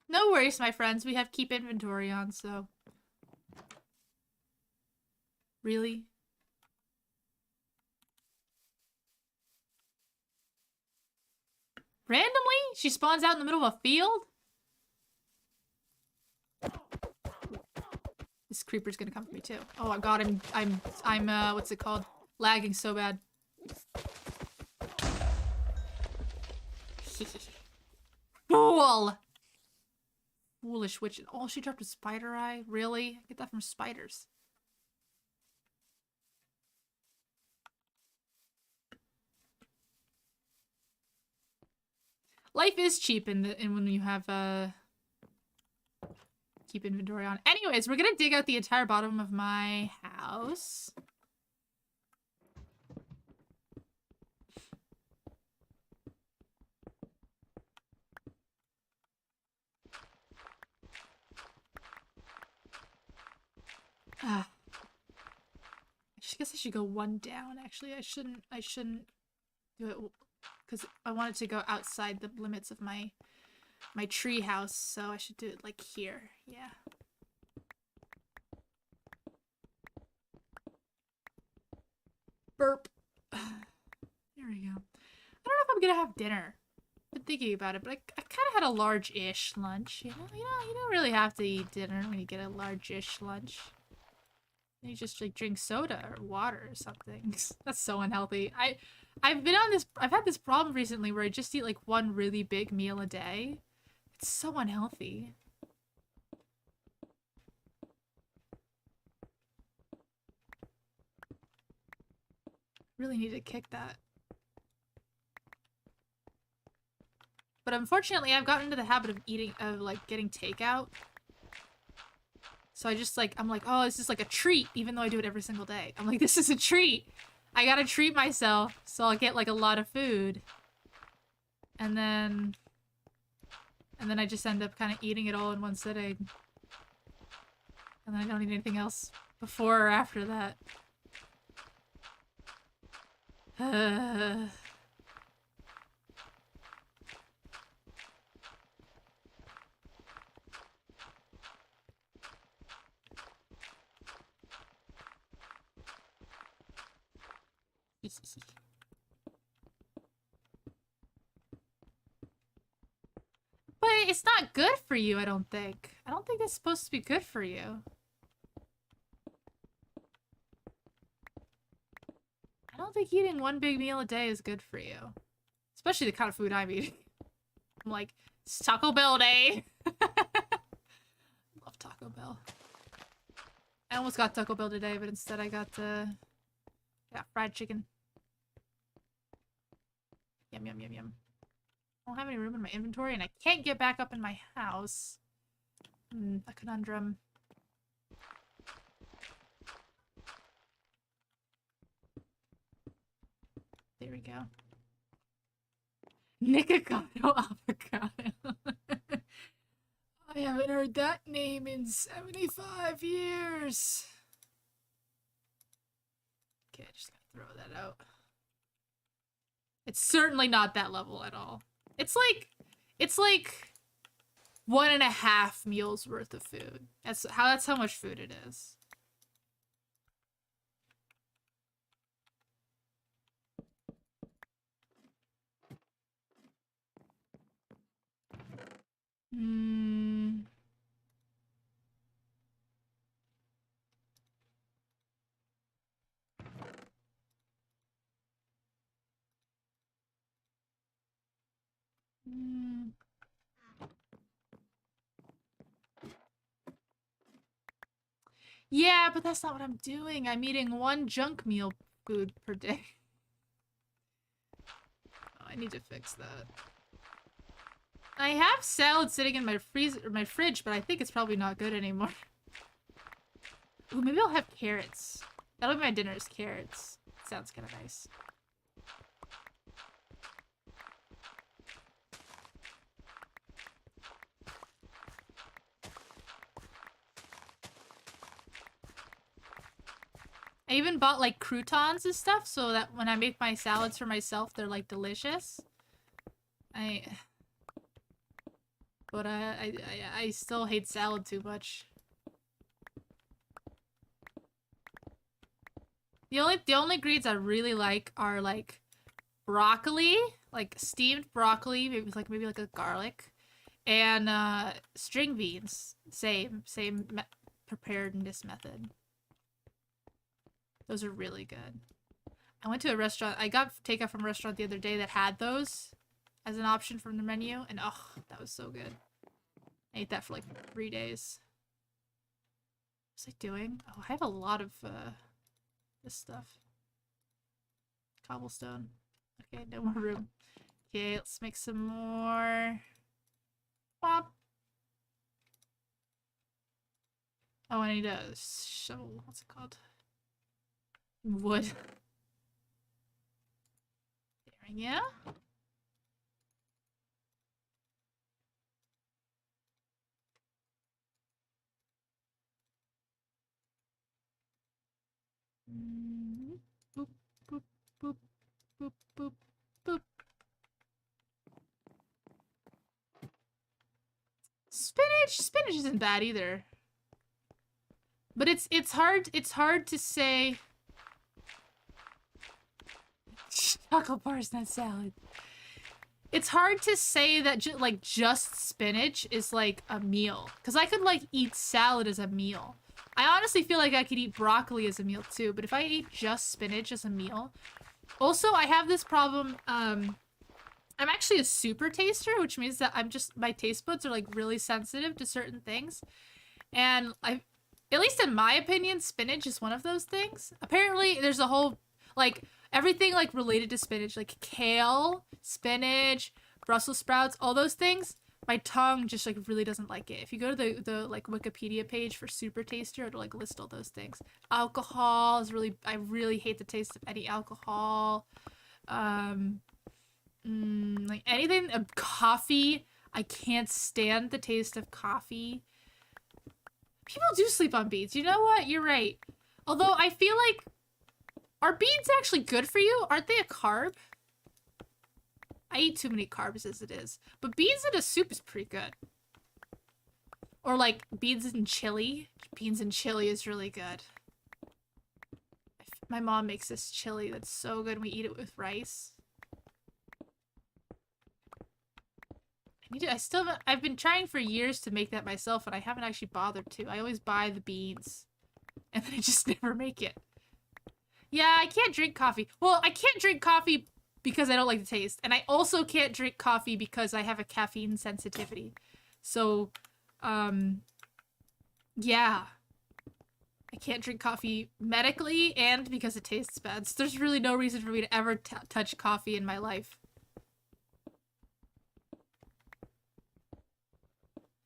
No worries, my friends. We have keep inventory on, so... Really? Randomly? She spawns out in the middle of a field? This creeper's gonna come for me too. Oh my god, I'm what's it called? Lagging so bad. Fool! Foolish witch. Oh, she dropped a spider eye? Really? I get that from spiders. Life is cheap in when you have keep inventory on. Anyways, we're gonna dig out the entire bottom of my house. I guess I should go one down. Actually, I shouldn't do it because I want it to go outside the limits of my tree house, so I should do it like here. Yeah. Burp. There we go. I don't know if I'm gonna have dinner. been thinking about it, but I kind of had a large-ish lunch. You don't really have to eat dinner when you get a large-ish lunch. You just like drink soda or water or something. That's so unhealthy. I've had this problem recently where I just eat like one really big meal a day. It's so unhealthy. Really need to kick that. But unfortunately, I've gotten into the habit of getting takeout. So I'm like, oh, this is like a treat, even though I do it every single day. I'm like, this is a treat. I gotta treat myself, so I'll get like a lot of food. And then I just end up kind of eating it all in one sitting. And then I don't eat anything else before or after that. But it's not good for you, I don't think. I don't think it's supposed to be good for you. I don't think eating one big meal a day is good for you. Especially the kind of food I'm eating. I'm like, it's Taco Bell day! Love Taco Bell. I almost got Taco Bell today, but instead I got fried chicken. Yum, yum, yum, yum. I don't have any room in my inventory, and I can't get back up in my house. A conundrum. There we go. Nikocado avocado. I haven't heard that name in 75 years. Okay, just gotta throw that out. It's certainly not that level at all. It's like 1.5 meals worth of food. That's how much food it is. Yeah, but that's not what I'm doing. I'm eating one junk meal food per day. Oh, I need to fix that. I have salad sitting in my fridge, but I think it's probably not good anymore. Ooh, maybe I'll have carrots. That'll be my dinner, is carrots. Sounds kind of nice. I even bought like croutons and stuff so that when I make my salads for myself, they're like delicious. But I still hate salad too much. The only greens I really like are like broccoli, like steamed broccoli, maybe like a garlic, and string beans. Same preparedness method. Those are really good. I went to a restaurant. I got takeout from a restaurant the other day that had those as an option from the menu, and oh, that was so good. I ate that for like 3 days. What's I doing? Oh, I have a lot of this stuff. Cobblestone. Okay, no more room. Okay, let's make some more. Pop. Oh, I need a shovel. What's it called? Wood. There, yeah. Boop, boop, boop, boop, boop, boop. Spinach isn't bad either. But it's hard to say chocolate bars, not salad. it's hard to say that like just spinach is like a meal, because I could like eat salad as a meal. I honestly feel like I could eat broccoli as a meal too, but if I ate just spinach as a meal. Also, I have this problem. I'm actually a super taster, which means that my taste buds are like really sensitive to certain things. And at least in my opinion, spinach is one of those things. Apparently, there's a whole, like, everything like related to spinach, like kale, spinach, Brussels sprouts, all those things. My tongue just like really doesn't like it. If you go to the like Wikipedia page for super taster, it'll like list all those things. Alcohol is really, I really hate the taste of any alcohol. Like anything, coffee. I can't stand the taste of coffee. People do sleep on beans. You know what? You're right. Although I feel like, are beans actually good for you? Aren't they a carb? I eat too many carbs as it is. But beans in a soup is pretty good. Or like beans in chili. Beans in chili is really good. My mom makes this chili that's so good. We eat it with rice. I've been trying for years to make that myself, and I haven't actually bothered to. I always buy the beans, and then I just never make it. Yeah, I can't drink coffee. Well, I can't drink coffee because I don't like the taste, and I also can't drink coffee because I have a caffeine sensitivity. So, yeah. I can't drink coffee medically, and because it tastes bad. So there's really no reason for me to ever touch coffee in my life.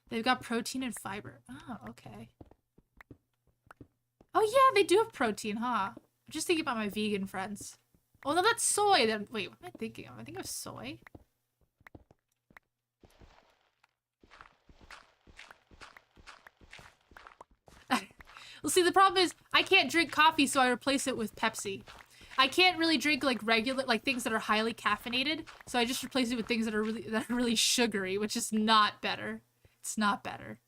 They've got protein and fiber. Oh, okay. Oh yeah, they do have protein, huh? I'm just thinking about my vegan friends. Oh no, that's soy. Then wait, what am I thinking of? I think of soy. Well, see, the problem is I can't drink coffee, so I replace it with Pepsi. I can't really drink like regular, like things that are highly caffeinated, so I just replace it with things that are really sugary, which is not better. It's not better.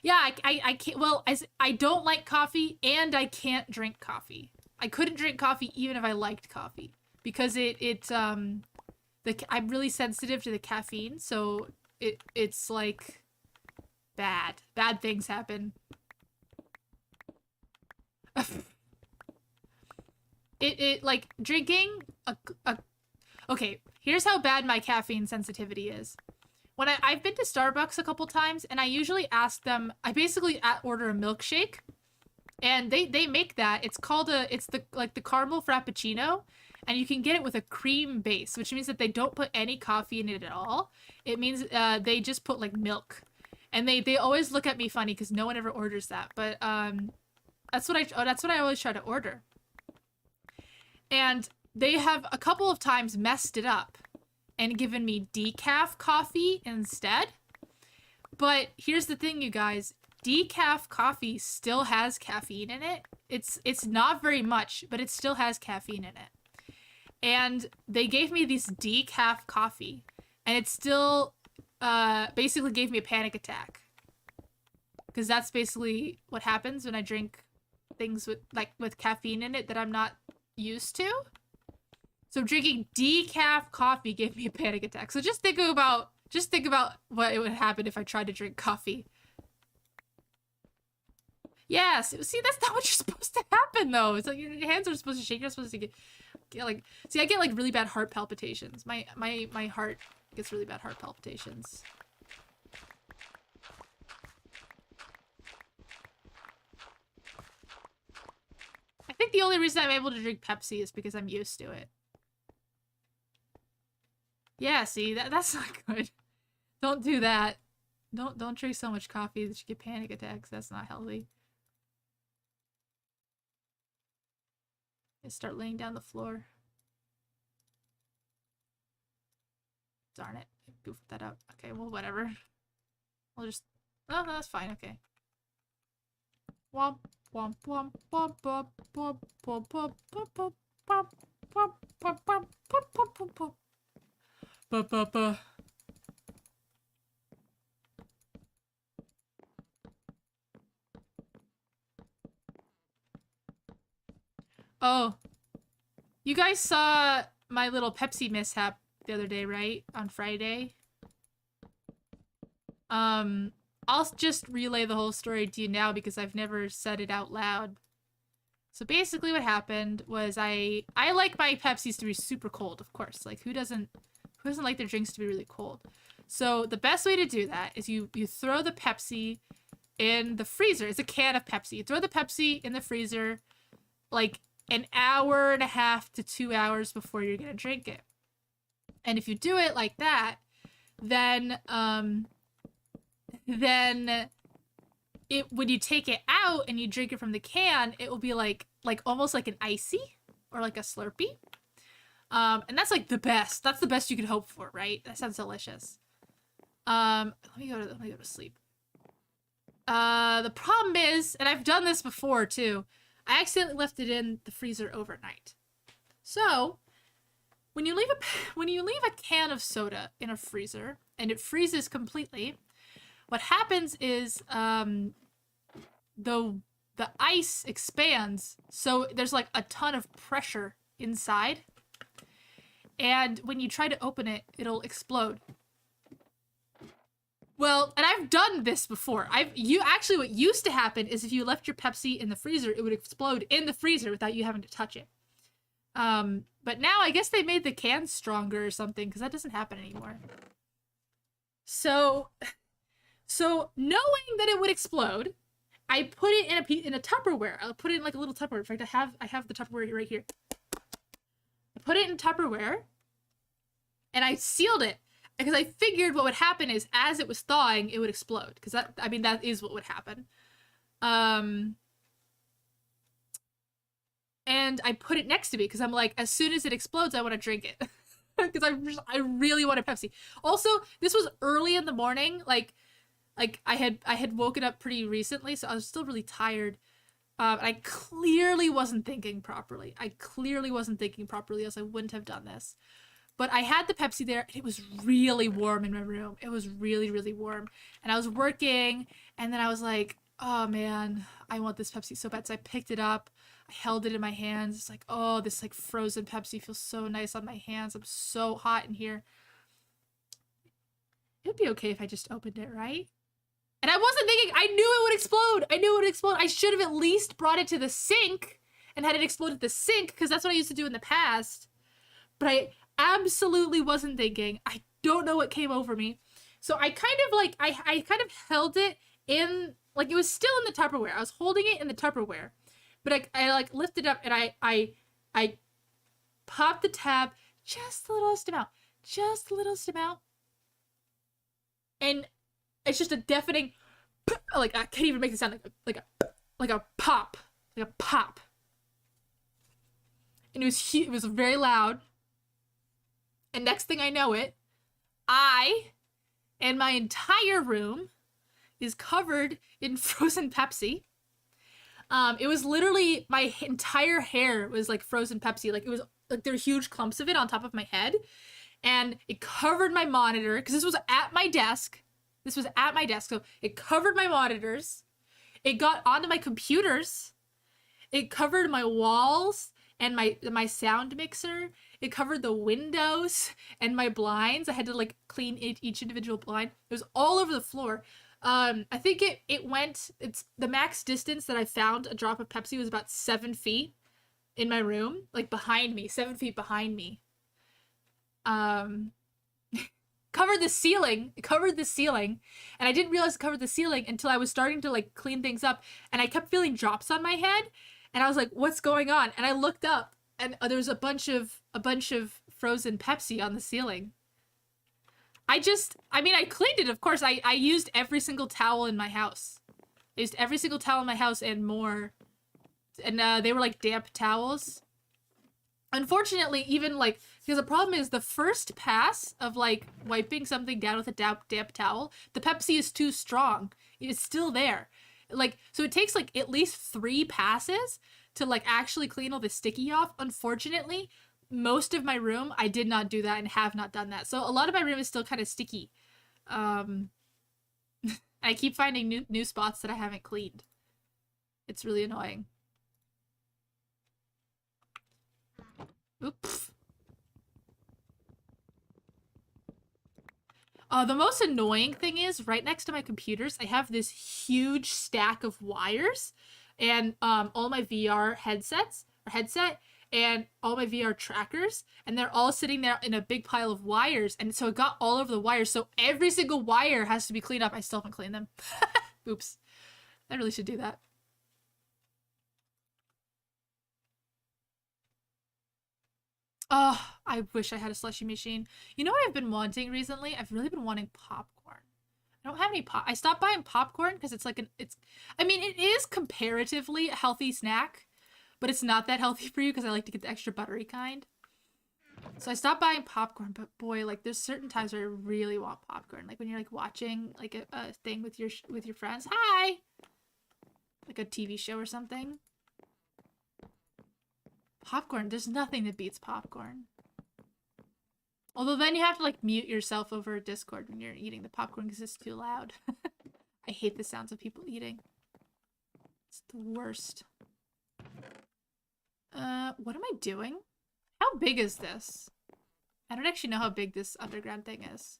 Yeah, I can't. Well, I don't like coffee, and I can't drink coffee. I couldn't drink coffee even if I liked coffee because I'm really sensitive to the caffeine, so it's like bad things happen. it like drinking okay, here's how bad my caffeine sensitivity is. When I've been to Starbucks a couple times, and I usually ask them, I basically order a milkshake, and they make that. It's the caramel frappuccino, and you can get it with a cream base, which means that they don't put any coffee in it at all. It means they just put like milk, and they always look at me funny because no one ever orders that. But that's what I always try to order. And they have a couple of times messed it up and given me decaf coffee instead. But here's the thing, you guys. Decaf coffee still has caffeine in it. It's not very much, but it still has caffeine in it. And they gave me this decaf coffee, and it still basically gave me a panic attack. Because that's basically what happens when I drink things with caffeine in it that I'm not used to. So drinking decaf coffee gave me a panic attack. So just think about what it would happen if I tried to drink coffee. Yes, see, that's not what you're supposed to happen though. It's like your hands are supposed to shake. You're supposed to get like, see, I get like really bad heart palpitations. My heart gets really bad heart palpitations. I think the only reason I'm able to drink Pepsi is because I'm used to it. Yeah, see, that's not good. Don't do that. Don't drink so much coffee that you get panic attacks. That's not healthy. Just start laying down the floor. Darn it. I goofed that up. Okay, well, whatever. I'll just... Oh, no, that's fine. Okay. Womp, womp, womp, womp, womp, womp, womp, womp, womp, womp, womp, womp, womp, womp, womp, womp, womp. Ba-ba-ba. Oh. You guys saw my little Pepsi mishap the other day, right? On Friday. I'll just relay the whole story to you now because I've never said it out loud. So basically what happened was I like my Pepsis to be super cold, of course. Like who doesn't like their drinks to be really cold? So the best way to do that is you throw the Pepsi in the freezer. It's a can of Pepsi. You throw the Pepsi in the freezer like an hour and a half to 2 hours before you're gonna drink it. And if you do it like that, then when you take it out and you drink it from the can, it will be like almost like an icy or like a Slurpee. And that's like the best. That's the best you could hope for, right? That sounds delicious. Let me go to sleep. The problem is, and I've done this before too, I accidentally left it in the freezer overnight. So, when you leave a can of soda in a freezer and it freezes completely, what happens is the ice expands, so there's like a ton of pressure inside. And when you try to open it, it'll explode. Well, and I've done this before. Actually what used to happen is if you left your Pepsi in the freezer, it would explode in the freezer without you having to touch it. But now I guess they made the cans stronger or something because that doesn't happen anymore. So knowing that it would explode, I put it in a Tupperware. I'll put it in like a little Tupperware. In fact, I have the Tupperware right here. I put it in Tupperware, and I sealed it because I figured what would happen is as it was thawing, it would explode. Because that is what would happen. And I put it next to me because I'm like, as soon as it explodes, I want to drink it. Because I really want a Pepsi. Also, this was early in the morning. Like I had woken up pretty recently, so I was still really tired. I clearly wasn't thinking properly. Else I wouldn't have done this. But I had the Pepsi there, and it was really warm in my room. It was really, really warm. And I was working, and then I was like, oh man, I want this Pepsi so bad. So I picked it up. I held it in my hands. It's like, oh, this like frozen Pepsi feels so nice on my hands. I'm so hot in here. It would be okay if I just opened it, right? And I wasn't thinking, I knew it would explode. I should have at least brought it to the sink and had it explode at the sink because that's what I used to do in the past. But I absolutely wasn't thinking. I don't know what came over me. So I kind of like, I kind of held it in, like it was still in the Tupperware. I was holding it in the Tupperware. But I like lifted up and I popped the tab just the littlest amount. And it's just a deafening, like I can't even make the sound like a pop. And it was very loud. And next thing I know it, I and my entire room is covered in frozen Pepsi. It was literally my entire hair was like frozen Pepsi. Like it was like there were huge clumps of it on top of my head, and it covered my monitor because this was at my desk. So it covered my monitors. It got onto my computers. It covered my walls and my sound mixer. It covered the windows and my blinds. I had to like clean each individual blind. It was all over the floor. I think it's the max distance that I found a drop of Pepsi was about 7 feet in my room, like behind me, 7 feet behind me. Covered the ceiling, and I didn't realize it covered the ceiling until I was starting to like clean things up, and I kept feeling drops on my head, and I was like, what's going on? And I looked up, and there was a bunch of frozen Pepsi on the ceiling. I cleaned it, of course. I used every single towel in my house. And more. And they were like damp towels. Unfortunately, even like, because the problem is the first pass of like wiping something down with a damp towel, the Pepsi is too strong. It's still there. Like, so it takes like at least 3 passes to like actually clean all the sticky off. Unfortunately, most of my room, I did not do that and have not done that. So a lot of my room is still kind of sticky. I keep finding new spots that I haven't cleaned. It's really annoying. Oops. The most annoying thing is right next to my computers, I have this huge stack of wires and all my VR headset and all my VR trackers, and they're all sitting there in a big pile of wires, and so it got all over the wires, so every single wire has to be cleaned up. I still haven't cleaned them. Oops. I really should do that. Oh, I wish I had a slushy machine. You know what I've been wanting recently? I've really been wanting popcorn. I don't have any pop. I stopped buying popcorn because it's like I mean, it is comparatively a healthy snack, but it's not that healthy for you because I like to get the extra buttery kind. So I stopped buying popcorn, but boy, like there's certain times where I really want popcorn. Like when you're like watching like a thing with your friends. Hi. Like a TV show or something. Popcorn, there's nothing that beats popcorn. Although then you have to like mute yourself over Discord when you're eating the popcorn because it's too loud. I hate the sounds of people eating. It's the worst. What am I doing? How big is this? I don't actually know how big this underground thing is.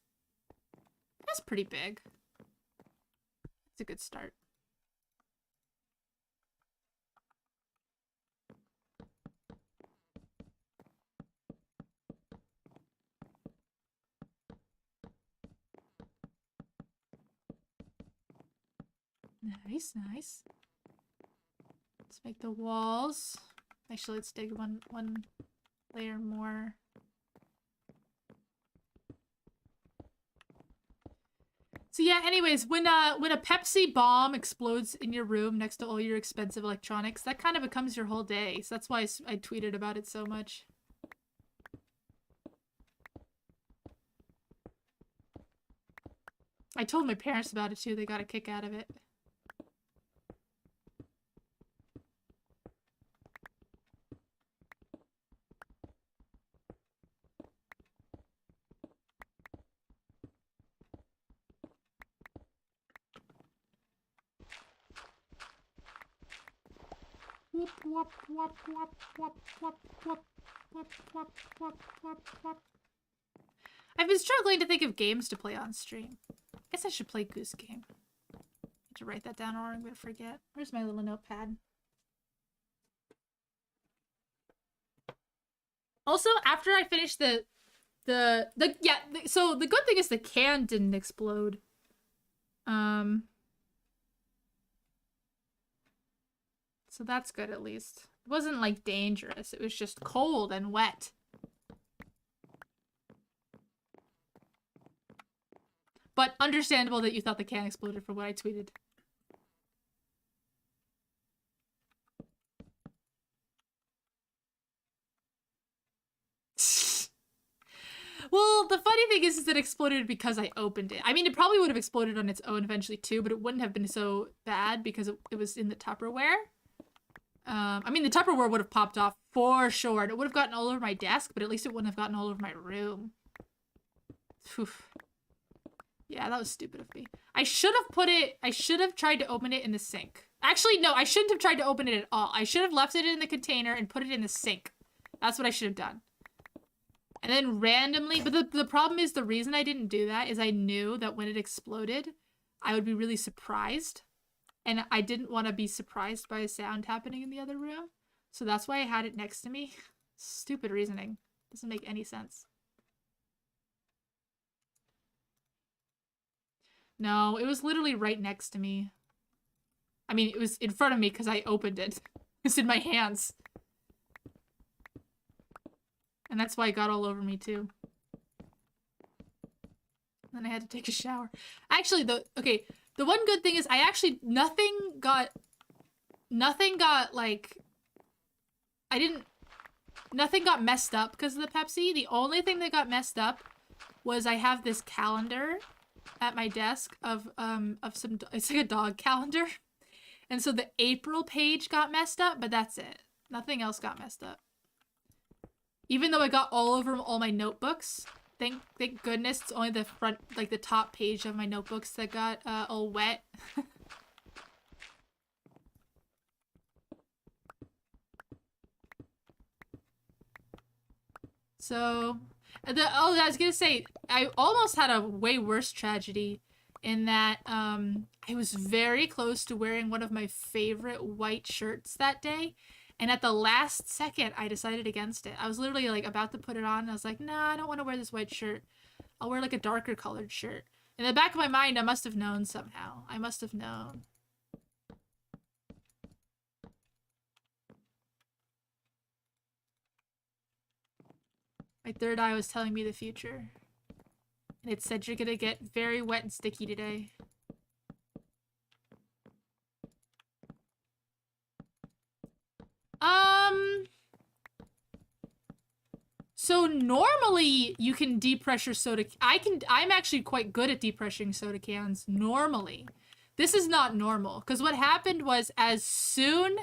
That's pretty big. It's a good start. Nice, nice. Let's make the walls. Actually, let's dig one layer more. So yeah, anyways, when a Pepsi bomb explodes in your room next to all your expensive electronics, that kind of becomes your whole day. So that's why I tweeted about it so much. I told my parents about it too. They got a kick out of it. Whoop, whoop, whoop, whoop, whoop, whoop, whoop, whoop, whoop, whoop, whoop, whoop. I've been struggling to think of games to play on stream. I guess I should play Goose Game. I have to write that down or I'm gonna forget. Where's my little notepad? Also, after I finished so the good thing is the can didn't explode. So that's good at least. It wasn't like dangerous. It was just cold and wet. But understandable that you thought the can exploded from what I tweeted. Well, the funny thing is it exploded because I opened it. I mean, it probably would have exploded on its own eventually too, but it wouldn't have been so bad because it was in the Tupperware. I mean, the Tupperware would have popped off for sure. It would have gotten all over my desk, but at least it wouldn't have gotten all over my room. Oof. Yeah, that was stupid of me. I should have tried to open it in the sink. Actually, no, I shouldn't have tried to open it at all. I should have left it in the container and put it in the sink. That's what I should have done. And then randomly, but the problem is the reason I didn't do that is I knew that when it exploded, I would be really surprised. And I didn't want to be surprised by a sound happening in the other room. So that's why I had it next to me. Stupid reasoning. Doesn't make any sense. No, it was literally right next to me. I mean, it was in front of me because I opened it. It's in my hands. And that's why it got all over me too. Then I had to take a shower. Actually, the one good thing is I actually nothing got like nothing got messed up because of the Pepsi. The only thing that got messed up was I have this calendar at my desk of some, it's like a dog calendar. And so the April page got messed up, but that's it. Nothing else got messed up. Even though I got all over all my notebooks, thank goodness it's only the front, like the top page of my notebooks that got all wet. So, Oh, I was gonna say, I almost had a way worse tragedy in that I was very close to wearing one of my favorite white shirts that day, and at the last second I decided against it. I was literally like about to put it on, and I was like, nah, I don't want to wear this white shirt. I'll wear like a darker colored shirt. In the back of my mind, I must have known somehow. I must have known. My third eye was telling me the future. And it said you're gonna get very wet and sticky today. So normally you can depressure soda. I'm actually quite good at depressuring soda cans normally. This is not normal because what happened was as soon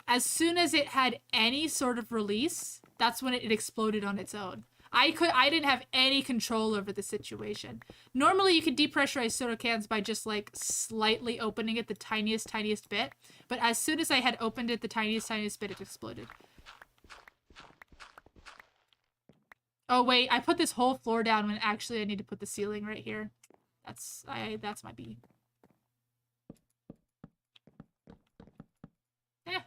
as it had any sort of release, that's when it exploded on its own. I didn't have any control over the situation. Normally you can depressurize soda cans by just like slightly opening it the tiniest bit, but as soon as I had opened it the tiniest bit, it exploded. Oh wait, I put this whole floor down when actually I need to put the ceiling right here. That's my B. Eh.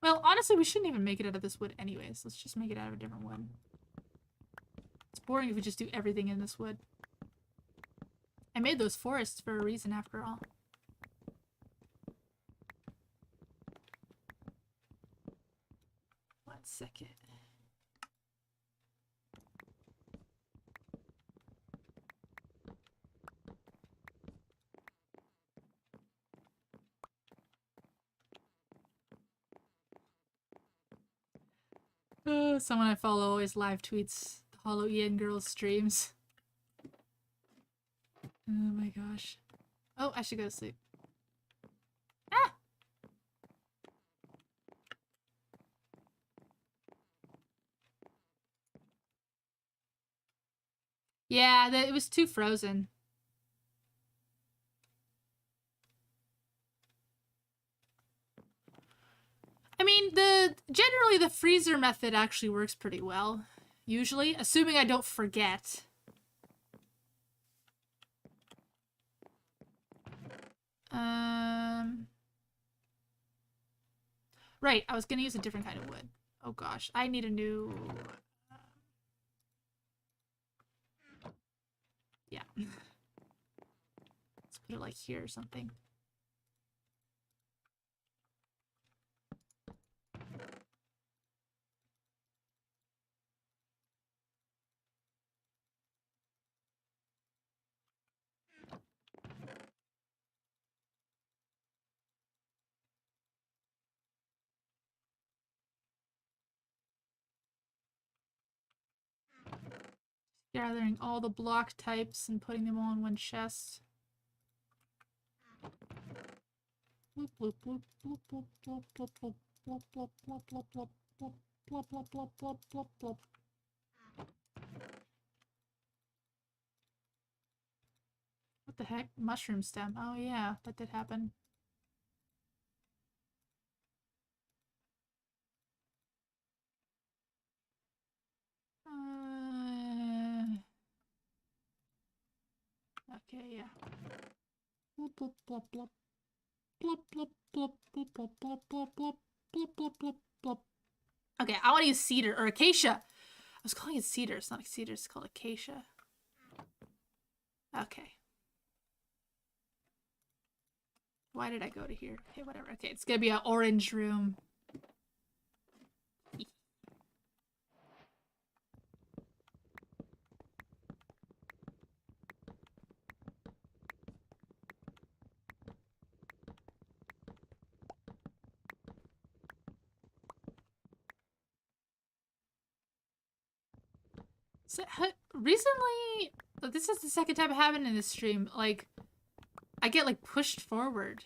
Well, honestly, we shouldn't even make it out of this wood anyways. Let's just make it out of a different wood. It's boring if we just do everything in this wood. I made those forests for a reason after all. One second. Someone I follow always live tweets the Hollow Ian girls streams. Oh my gosh. Oh, I should go to sleep. Ah! Yeah, it was too frozen. I mean, generally the freezer method actually works pretty well. Usually, assuming I don't forget. Right, I was gonna use a different kind of wood. Oh gosh, I need a new... yeah. Let's put it like here or something. Gathering all the block types and putting them all in one chest. Bloop, bloop, bloop, bloop, bloop, bloop, bloop, bloop, bloop, bloop, bloop, bloop, bloop, bloop, bloop, bloop, bloop, bloop, bloop, bloop. What the heck? Mushroom stem. Oh yeah, that did happen. Okay, yeah. Bloop, bloop, bloop, bloop. Bloop, bloop, bloop, bloop, bloop, bloop, bloop, bloop, bloop, bloop, bloop, bloop. Okay, I want to use cedar or acacia. I was calling it cedar. It's not cedar. It's called acacia. Okay. Why did I go to here? Okay, whatever. Okay, it's gonna be an orange room. So, recently, this is the second time it happened in this stream. Like, I get like pushed forward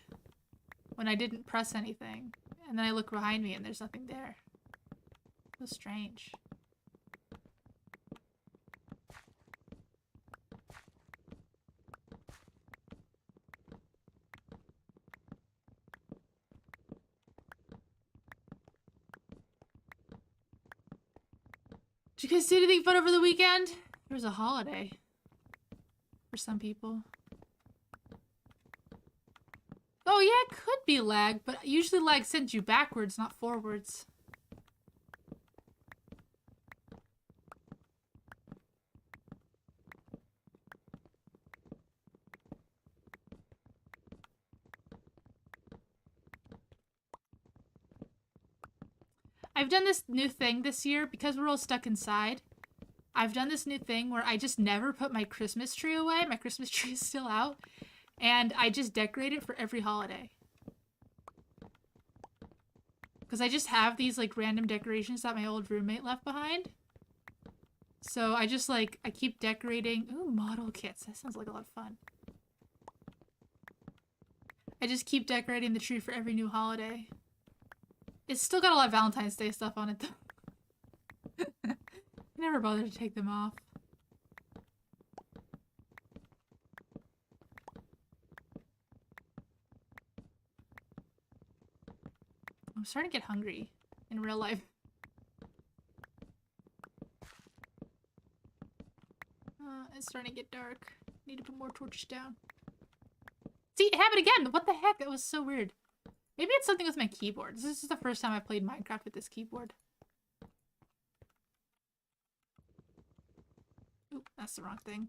when I didn't press anything, and then I look behind me and there's nothing there. So strange. you guys do anything fun over the weekend? There was a holiday for some people. Oh yeah, it could be lag, but usually lag sends you backwards, not forwards. I've done this new thing this year because we're all stuck inside. I've done this new thing where I just never put my Christmas tree away. My Christmas tree is still out. And I just decorate it for every holiday. Because I just have these like random decorations that my old roommate left behind. So I just like, I keep decorating. Ooh, model kits. That sounds like a lot of fun. I just keep decorating the tree for every new holiday. It's still got a lot of Valentine's Day stuff on it though. I never bothered to take them off. I'm starting to get hungry in real life. It's starting to get dark. Need to put more torches down. See, it happened again! What the heck? That was so weird. Maybe it's something with my keyboard. This is the first time I've played Minecraft with this keyboard. Oop, that's the wrong thing.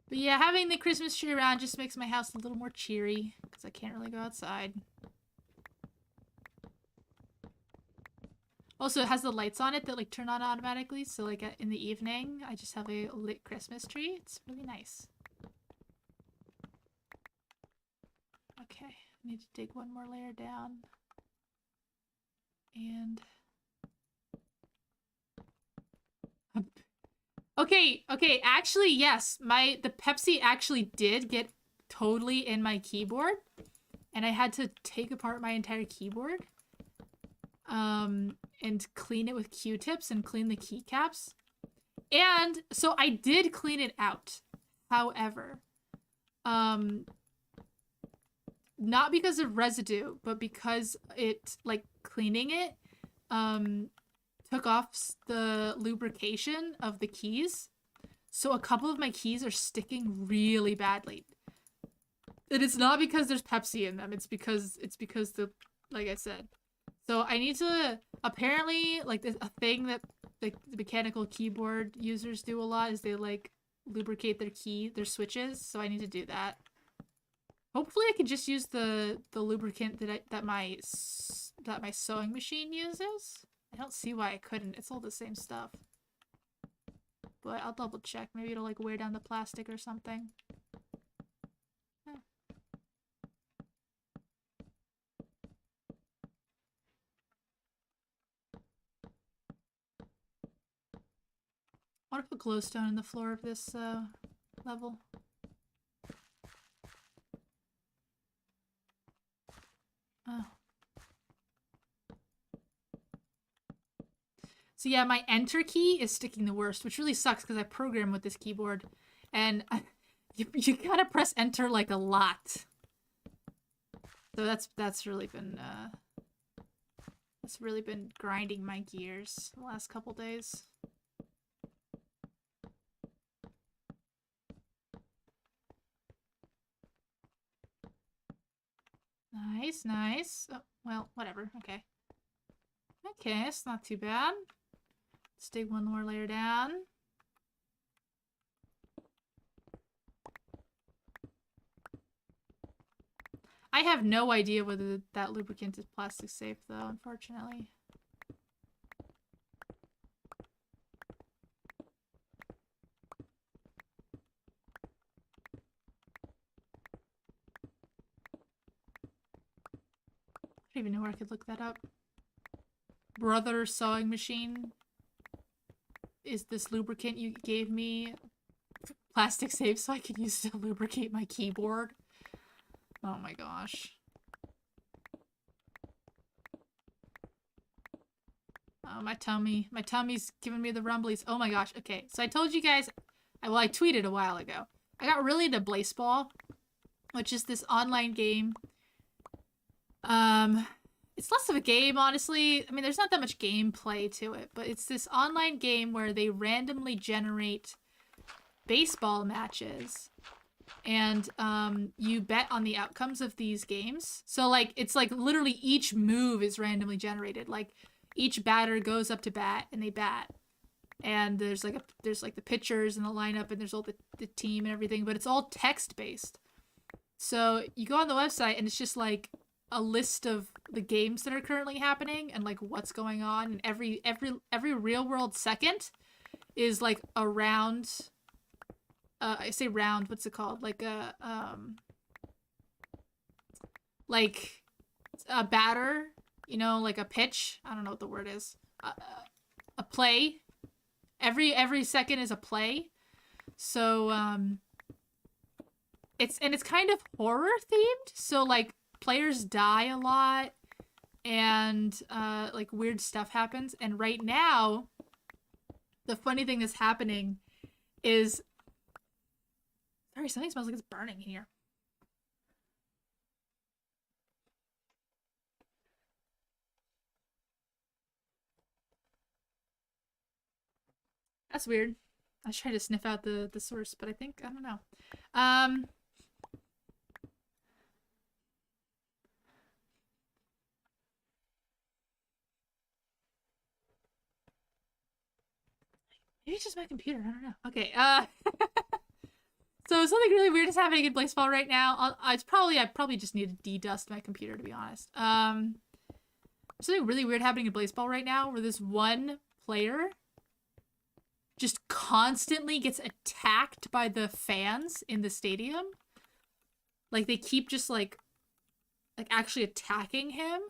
But yeah, having the Christmas tree around just makes my house a little more cheery, because I can't really go outside. Also, it has the lights on it that like turn on automatically, so like in the evening, I just have a lit Christmas tree. It's really nice. Okay, I need to dig one more layer down. And... Okay, actually, yes, the Pepsi actually did get totally in my keyboard, and I had to take apart my entire keyboard, and clean it with Q-tips and clean the keycaps. And so I did clean it out. However, not because of residue, but because it, like, cleaning it, took off the lubrication of the keys. So a couple of my keys are sticking really badly. And it's not because there's Pepsi in them. It's because the, like I said. So I need to, apparently, like, a thing that like the mechanical keyboard users do a lot is they like lubricate their switches. So I need to do that. Hopefully I can just use the lubricant that my sewing machine uses. I don't see why I couldn't. It's all the same stuff. But I'll double check. Maybe it'll like wear down the plastic or something. I want to put glowstone in the floor of this level. Oh. So yeah, my enter key is sticking the worst, which really sucks because I program with this keyboard, and you gotta press enter like a lot. So that's really been grinding my gears the last couple days. Nice, nice. Oh, well, whatever. Okay. Okay, it's not too bad. Let's dig one more layer down. I have no idea whether that lubricant is plastic safe, though, unfortunately. I don't even know where I could look that up. Brother sewing machine. Is this lubricant you gave me plastic safe so I could use it to lubricate my keyboard? Oh my gosh. Oh, my tummy's giving me the rumblies. Oh my gosh. Okay, so I told you guys, well, I tweeted a while ago. I got really into Blaseball, which is this online game It's less of a game, honestly. I mean, there's not that much gameplay to it, but it's this online game where they randomly generate baseball matches, and you bet on the outcomes of these games. So like, it's like literally each move is randomly generated. Like, each batter goes up to bat and they bat, and there's like the pitchers and the lineup, and there's all the team and everything, but it's all text based. So you go on the website and it's just like a list of the games that are currently happening and like what's going on, and every real world second is like a round. I say round, what's it called? Like a batter, you know, like a pitch. I don't know what the word is. A play. Every second is a play. So it's kind of horror themed. So like, players die a lot, and like weird stuff happens. And right now, the funny thing that's happening is, sorry, something smells like it's burning in here. That's weird. I was trying to sniff out the source, but I don't know. Maybe it's just my computer. I don't know. Okay. So something really weird is happening in baseball right now. I probably just need to de-dust my computer, to be honest. Something really weird happening in baseball right now, where this one player just constantly gets attacked by the fans in the stadium. Like, they keep just like actually attacking him.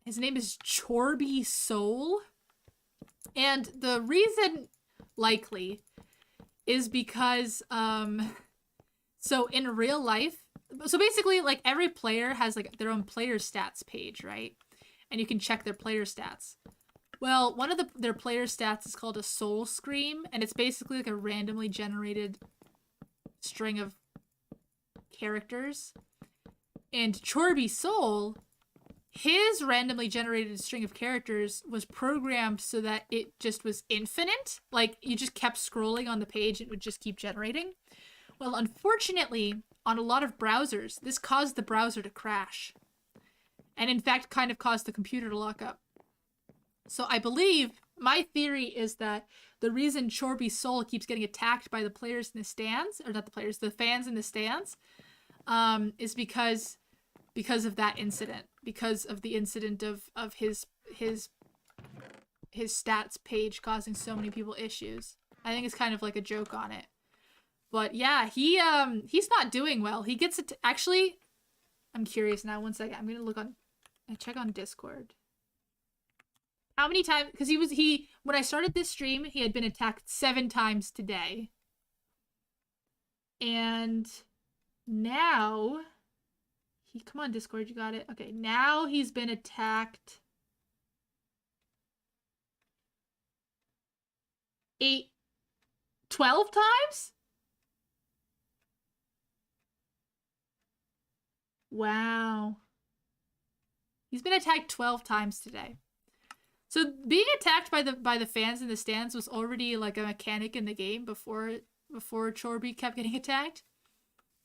His name is Chorby Soul. And the reason, likely, is because, so in real life, so basically, like, every player has, like, their own player stats page, right? And you can check their player stats. Well, one of their player stats is called a soul scream, and it's basically like a randomly generated string of characters. And Chorby Soul, his randomly generated string of characters was programmed so that it just was infinite. Like, you just kept scrolling on the page, it would just keep generating. Well, unfortunately, on a lot of browsers, this caused the browser to crash. And in fact, kind of caused the computer to lock up. So I believe, my theory is that the reason Chorby Soul keeps getting attacked by the players in the stands, or not the players, the fans in the stands, is because of that incident. Because of the incident of his stats page causing so many people issues. I think it's kind of like a joke on it. But yeah, he's not doing well. He gets it. Actually, I'm curious now. 1 second. I'm gonna look on. I check on Discord. How many times? Because when I started this stream, he had been attacked 7 times today. And now, come on, Discord, you got it. Okay, now he's been attacked 12 times? Wow. He's been attacked 12 times today. So being attacked by the fans in the stands was already like a mechanic in the game before Chorby kept getting attacked.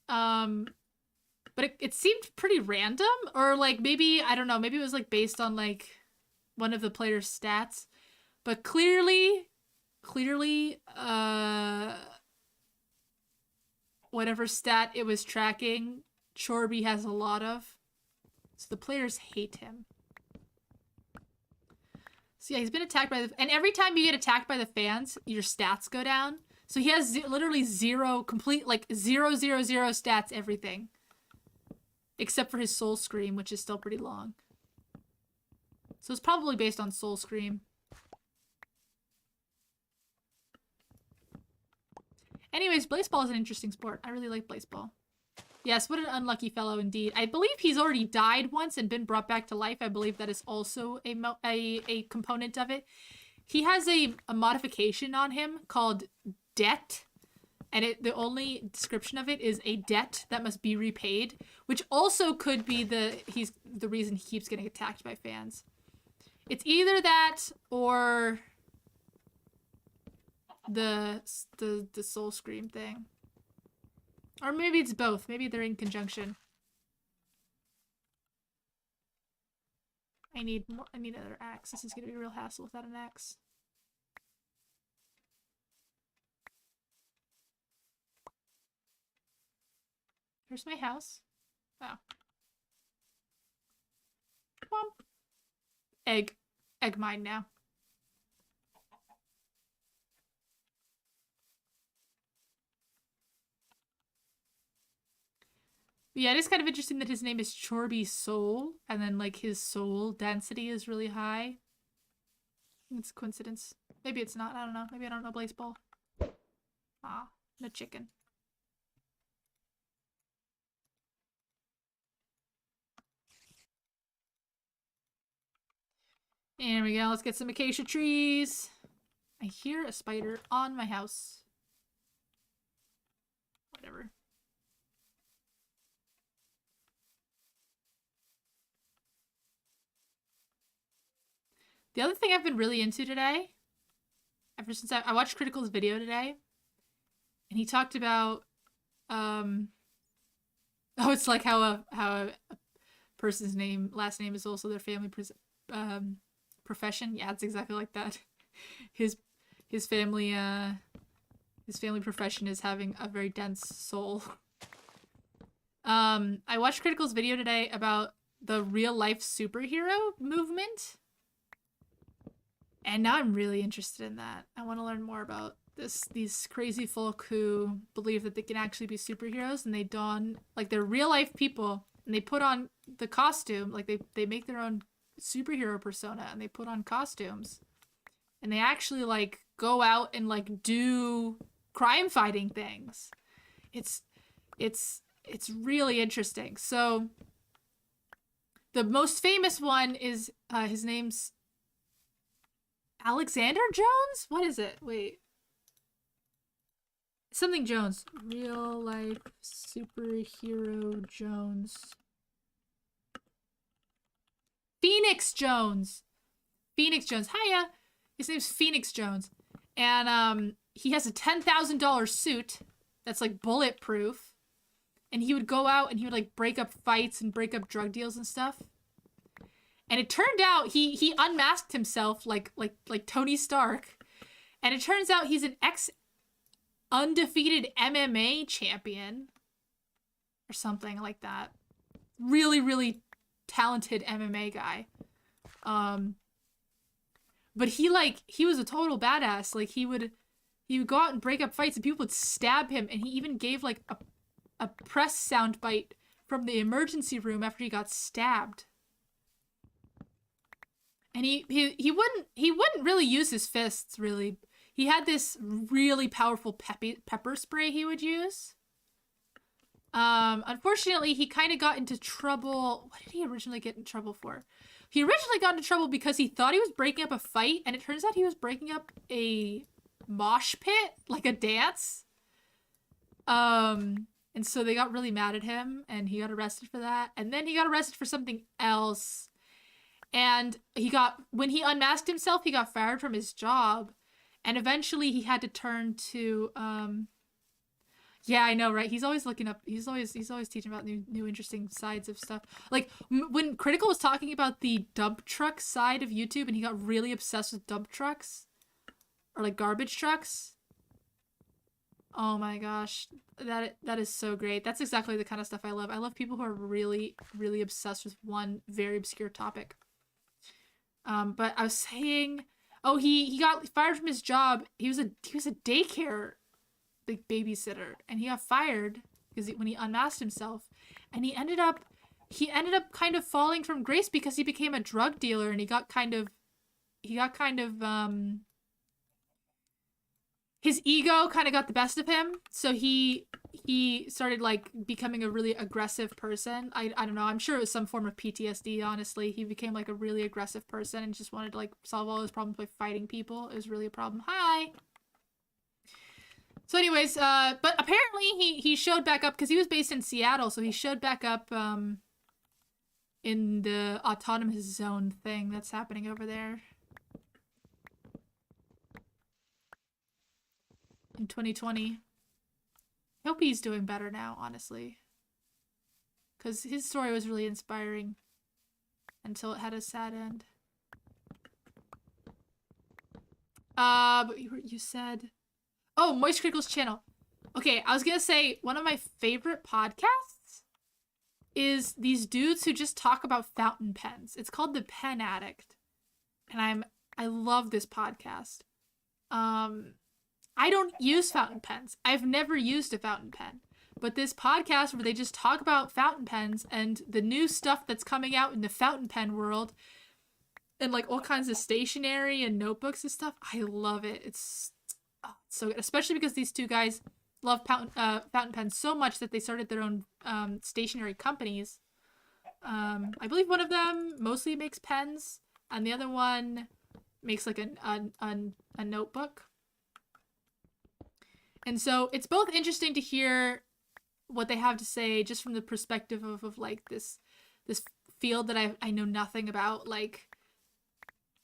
But it seemed pretty random, or like maybe, I don't know, maybe it was like based on like one of the player's stats. But clearly, whatever stat it was tracking, Chorby has a lot of. So the players hate him. So yeah, he's been attacked by and every time you get attacked by the fans, your stats go down. So he has literally zero stats, everything. Except for his Soul Scream, which is still pretty long. So it's probably based on Soul Scream. Anyways, baseball is an interesting sport. I really like baseball. Yes, what an unlucky fellow indeed. I believe he's already died once and been brought back to life. I believe that is also a component of it. He has a modification on him called Debt. and the only description of it is a debt that must be repaid, which also could be he's the reason he keeps getting attacked by fans. It's either that or the soul scream thing. Or maybe it's both. Maybe they're in conjunction. I need another axe. This is gonna be a real hassle without an axe. Here's my house. Oh. Womp. Egg mine now. Yeah, it is kind of interesting that his name is Chorby Soul, and then like his soul density is really high. It's a coincidence. Maybe it's not. I don't know. Maybe I don't know baseball. Ah, no chicken. There we go. Let's get some acacia trees. I hear a spider on my house. Whatever. The other thing I've been really into today, ever since I watched Critical's video today, and he talked about, it's like how a person's last name is also their family profession. Yeah, it's exactly like that. His family profession is having a very dense soul. I watched Critical's video today about the real life superhero movement. And now I'm really interested in that. I want to learn more about these crazy folk who believe that they can actually be superheroes, and they don, like, they're real life people, and they put on the costume, like they make their own superhero persona, and they put on costumes, and they actually like go out and like do crime fighting things. It's really interesting. So the most famous one is his name's Alexander Jones? What is it? Wait. Something Jones. Real life superhero Jones. Phoenix Jones. Phoenix Jones. Hiya. His name's Phoenix Jones. And he has a $10,000 suit that's like bulletproof. And he would go out and he would like break up fights and break up drug deals and stuff. And it turned out he unmasked himself like Tony Stark. And it turns out he's an undefeated MMA champion. Or something like that. Really, really talented MMA guy. But he was a total badass. Like he would go out and break up fights and people would stab him, and he even gave like a press soundbite from the emergency room after he got stabbed. And he wouldn't really use his fists, really. He had this really powerful pepper spray he would use. Unfortunately, he kind of got into trouble. What did he originally get in trouble for? He originally got into trouble because he thought he was breaking up a fight, and it turns out he was breaking up a mosh pit, like a dance. And so they got really mad at him, and he got arrested for that. And then he got arrested for something else. And when he unmasked himself, he got fired from his job. And eventually he had to turn to, yeah, I know, right? He's always looking up, he's always teaching about new interesting sides of stuff. Like, when Critical was talking about the dump truck side of YouTube, and he got really obsessed with dump trucks, or like garbage trucks. Oh my gosh, that is so great. That's exactly the kind of stuff I love. I love people who are really, really obsessed with one very obscure topic. But I was saying, oh, he got fired from his job. He was a daycare like babysitter, and he got fired because when he unmasked himself, and he ended up kind of falling from grace because he became a drug dealer, and he got kind of his ego kind of got the best of him, so he started like becoming a really aggressive person. I don't know, I'm sure it was some form of PTSD, honestly. He became like a really aggressive person and just wanted to like solve all his problems by fighting people. It was really a problem. Hi! So anyways, but apparently he showed back up because he was based in Seattle, so he showed back up in the autonomous zone thing that's happening over there in 2020. I hope he's doing better now, honestly, because his story was really inspiring until it had a sad end. But you said, oh, Moist Crickle's channel. Okay, I was gonna say one of my favorite podcasts is these dudes who just talk about fountain pens. It's called The Pen Addict, and I love this podcast. I don't use fountain pens. I've never used a fountain pen. But this podcast where they just talk about fountain pens and the new stuff that's coming out in the fountain pen world and like all kinds of stationery and notebooks and stuff, I love it. It's so good, especially because these two guys love fountain pens so much that they started their own stationery companies. I believe one of them mostly makes pens, and the other one makes like a notebook. And so it's both interesting to hear what they have to say just from the perspective of like this field that I know nothing about, like,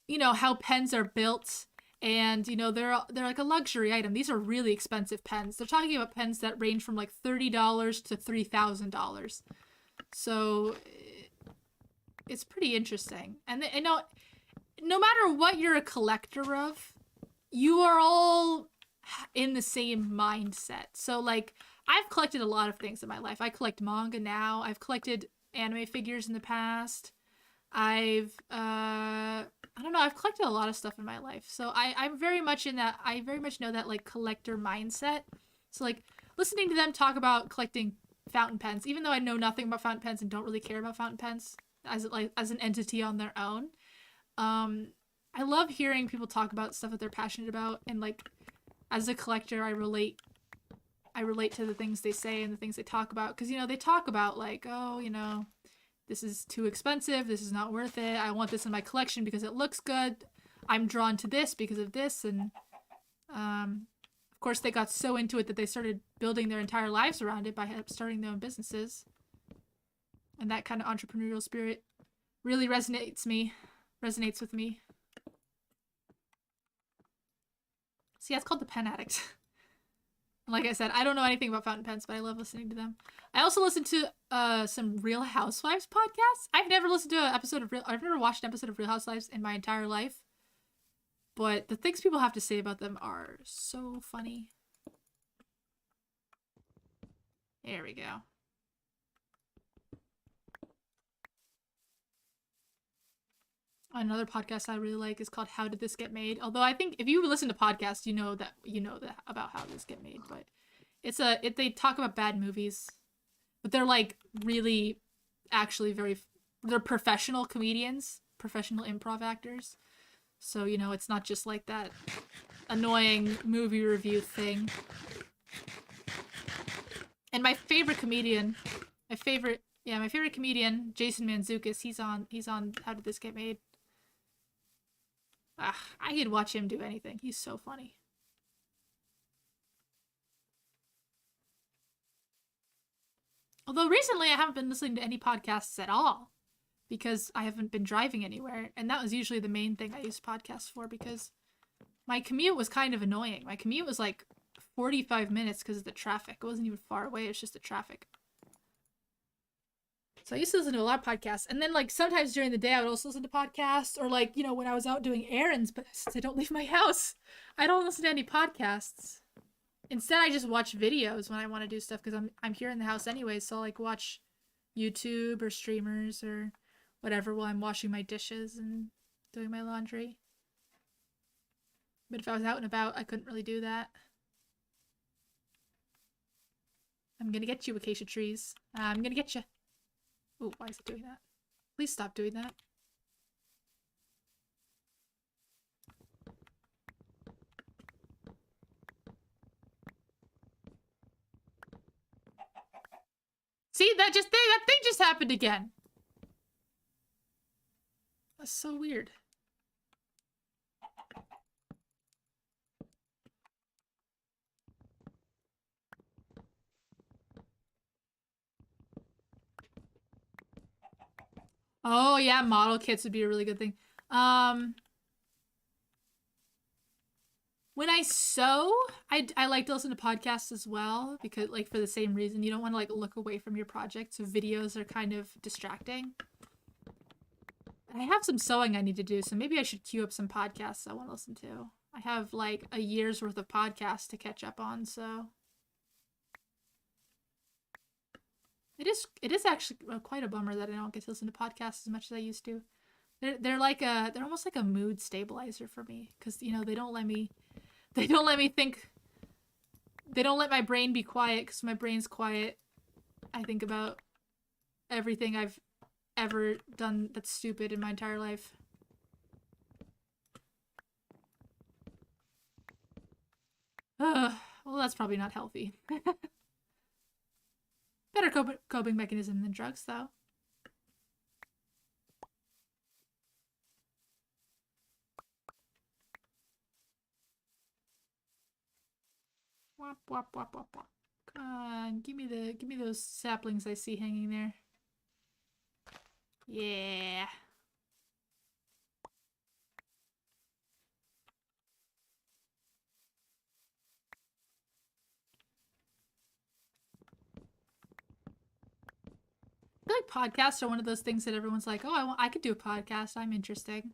you know, how pens are built, and you know they're like a luxury item. These are really expensive pens. They're talking about pens that range from like $30 to $3,000. So it's pretty interesting. And I know no matter what you're a collector of, you are all in the same mindset. So like I've collected a lot of things in my life. I collect manga now. I've collected anime figures in the past. I've I don't know, I've collected a lot of stuff in my life. So I'm very much in that, I very much know that like collector mindset. So like listening to them talk about collecting fountain pens, even though I know nothing about fountain pens and don't really care about fountain pens as an entity on their own. I love hearing people talk about stuff that they're passionate about, and like as a collector I relate to the things they say and the things they talk about, because you know they talk about like, oh, you know, this is too expensive, this is not worth it, I want this in my collection because it looks good, I'm drawn to this because of this. And of course they got so into it that they started building their entire lives around it by starting their own businesses, and that kind of entrepreneurial spirit really resonates with me. So yeah, it's called The Pen Addict. Like I said, I don't know anything about fountain pens, but I love listening to them. I also listen to some Real Housewives podcasts. I've never watched an episode of Real Housewives in my entire life, but the things people have to say about them are so funny. There we go. Another podcast I really like is called How Did This Get Made? Although I think if you listen to podcasts, you know that about how this get made. But they talk about bad movies, but they're like really, actually they're professional comedians, professional improv actors. So you know it's not just like that annoying movie review thing. And my favorite comedian, Jason Mantzoukas, he's on How Did This Get Made? I could watch him do anything. He's so funny. Although recently I haven't been listening to any podcasts at all because I haven't been driving anywhere, and that was usually the main thing I used podcasts for, because my commute was kind of annoying. My commute was like 45 minutes because of the traffic. It wasn't even far away, it's just the traffic. So I used to listen to a lot of podcasts, and then like sometimes during the day I would also listen to podcasts, or like, you know, when I was out doing errands, but since I don't leave my house, I don't listen to any podcasts. Instead, I just watch videos when I want to do stuff, because I'm here in the house anyway, so I'll like watch YouTube or streamers or whatever while I'm washing my dishes and doing my laundry. But if I was out and about, I couldn't really do that. I'm gonna get you, acacia trees. I'm gonna get you. Oh, why is it doing that? Please stop doing that. See, that thing just happened again. That's so weird. Oh yeah, model kits would be a really good thing. When I sew, I like to listen to podcasts as well because like for the same reason you don't want to like look away from your project, so videos are kind of distracting. I have some sewing I need to do, so maybe I should queue up some podcasts I want to listen to. I have like a year's worth of podcasts to catch up on, so it is actually quite a bummer that I don't get to listen to podcasts as much as I used to. They're almost like a mood stabilizer for me because you know they don't let me think, they don't let my brain be quiet because my brain's quiet. I think about everything I've ever done that's stupid in my entire life. Ugh, well, that's probably not healthy. Better coping mechanism than drugs, though. Wop wop wop wop wop. Come on, give me those saplings I see hanging there. Yeah. I feel like podcasts are one of those things that everyone's like, oh, I could do a podcast. I'm interesting.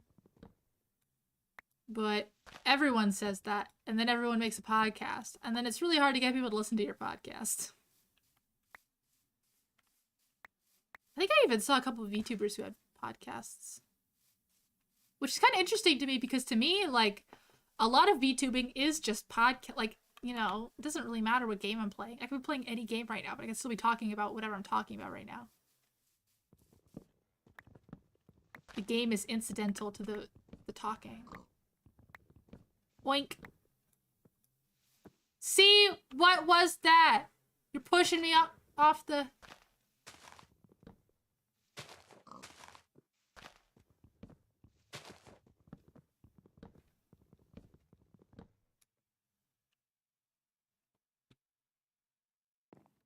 But everyone says that, and then everyone makes a podcast, and then it's really hard to get people to listen to your podcast. I think I even saw a couple of VTubers who had podcasts, which is kind of interesting to me because to me, like, a lot of VTubing is just podcast. Like, you know, it doesn't really matter what game I'm playing. I could be playing any game right now, but I can still be talking about whatever I'm talking about right now. The game is incidental to the talking. Boink. See, what was that? You're pushing me off the...